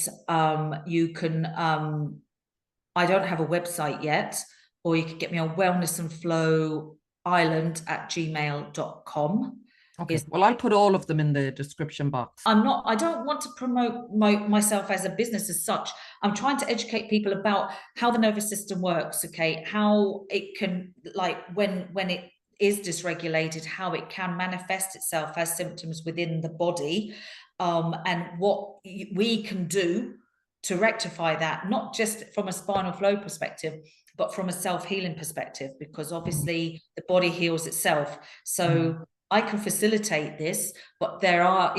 Speaker 2: you can, I don't have a website yet, or you could get me on wellnessandflowireland@gmail.com.
Speaker 1: Okay. Well, I'll put all of them in the description box.
Speaker 2: I don't want to promote myself as a business as such. I'm trying to educate people about how the nervous system works, okay? How it can, like, when it is dysregulated, how it can manifest itself as symptoms within the body, and what we can do to rectify that, not just from a Spinal Flow perspective, but from a self-healing perspective, because obviously the body heals itself. So I can facilitate this, but there are,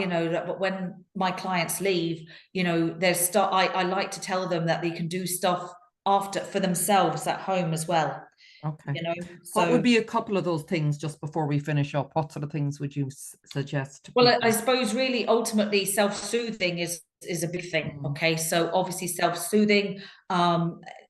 Speaker 2: but when my clients leave, there's stuff I like to tell them that they can do stuff after for themselves at home as well.
Speaker 1: Okay. What
Speaker 2: So
Speaker 1: would be a couple of those things just before we finish up? What sort of things would you suggest to
Speaker 2: well,
Speaker 1: people?
Speaker 2: I suppose really ultimately self-soothing is a big thing. Okay, so obviously self-soothing,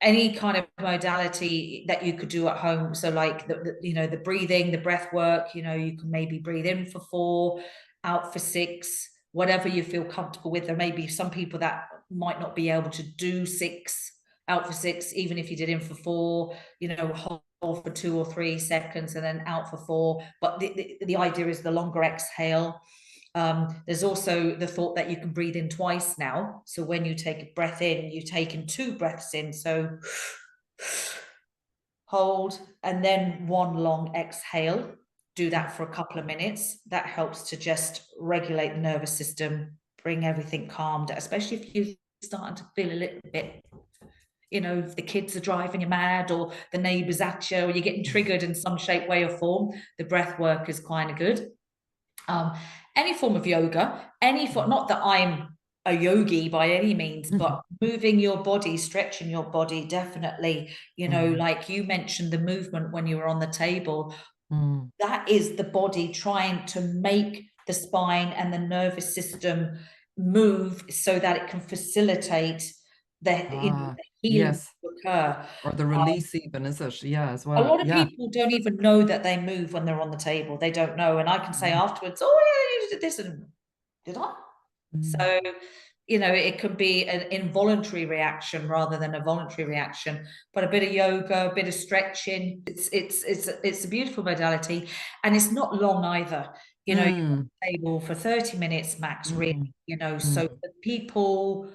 Speaker 2: any kind of modality that you could do at home. So like the breathing, the breath work. You can maybe breathe in for 4, out for 6, whatever you feel comfortable with. There may be some people that might not be able to do 6, out for 6, even if you did in for 4. Hold for 2 or 3 seconds and then out for 4. But the idea is the longer exhale. There's also the thought that you can breathe in twice now. So when you take a breath in, you're taking 2 breaths in. So hold, and then 1 long exhale. Do that for a couple of minutes. That helps to just regulate the nervous system, bring everything calmed, especially if you're starting to feel a little bit, if the kids are driving you mad, or the neighbours at you, or you're getting triggered in some shape, way, or form. The breath work is kind of good. Any form of yoga, not that I'm a yogi by any means, but moving your body, stretching your body, definitely. Like you mentioned the movement when you were on the table, that is the body trying to make the spine and the nervous system move so that it can facilitate the healing
Speaker 1: Yes.
Speaker 2: to occur.
Speaker 1: Or the release even, is it? Yeah, as well.
Speaker 2: A lot of people don't even know that they move when they're on the table. They don't know. And I can say afterwards, oh yeah, you did this, and did I? So, it could be an involuntary reaction rather than a voluntary reaction. But a bit of yoga, a bit of stretching, it's a beautiful modality, and it's not long either. You're on the table for 30 minutes max, really. So for people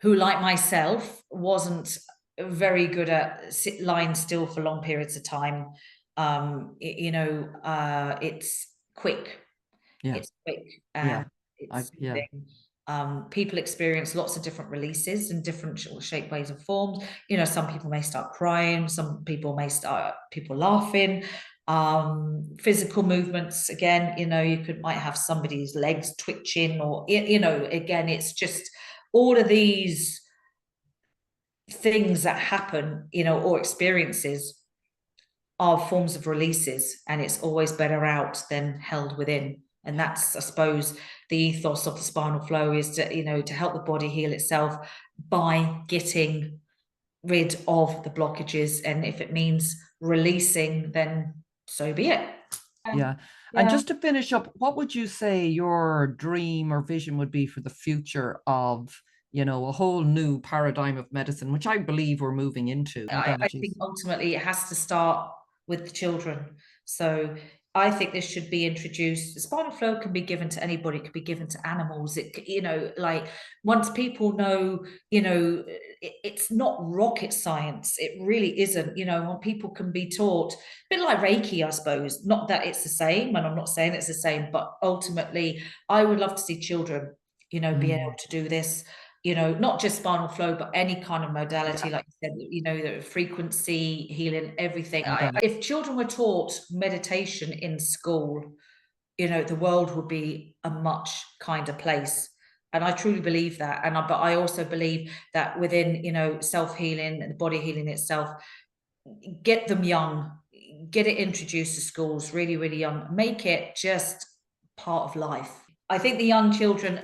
Speaker 2: who, like myself, wasn't very good at lying still for long periods of time, it's quick. It's quick and it's soothing. People experience lots of different releases in different shape, ways, and forms. Some people may start crying, some people may start laughing. Physical movements, again, might have somebody's legs twitching, or again, it's just all of these things that happen, or experiences are forms of releases, and it's always better out than held within. And that's, I suppose, the ethos of the spinal flow, is to help the body heal itself by getting rid of the blockages. And if it means releasing, then so be it.
Speaker 1: Yeah. And just to finish up, what would you say your dream or vision would be for the future of, a whole new paradigm of medicine, which I believe we're moving into?
Speaker 2: I think ultimately it has to start with the children. So I think this should be introduced. The spinal flow can be given to anybody. It could be given to animals. Like once people know, it's not rocket science. It really isn't. When people can be taught, a bit like Reiki, I suppose. Not that it's the same, and I'm not saying it's the same, but ultimately, I would love to see children, be able to do this. Not just spinal flow, but any kind of modality, like you said, the frequency, healing, everything. If children were taught meditation in school, the world would be a much kinder place. And I truly believe that. But I also believe that within, self-healing and the body healing itself, get them young, get it introduced to schools really, really young, make it just part of life. I think the young children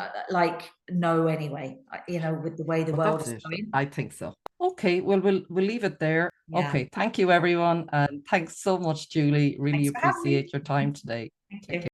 Speaker 2: know anyway, with the way the world is going.
Speaker 1: I think so. Okay, well, we'll leave it there.
Speaker 2: Yeah.
Speaker 1: Okay, thank you, everyone. And thanks so much, Julie. Really appreciate your time today.
Speaker 2: Thank you.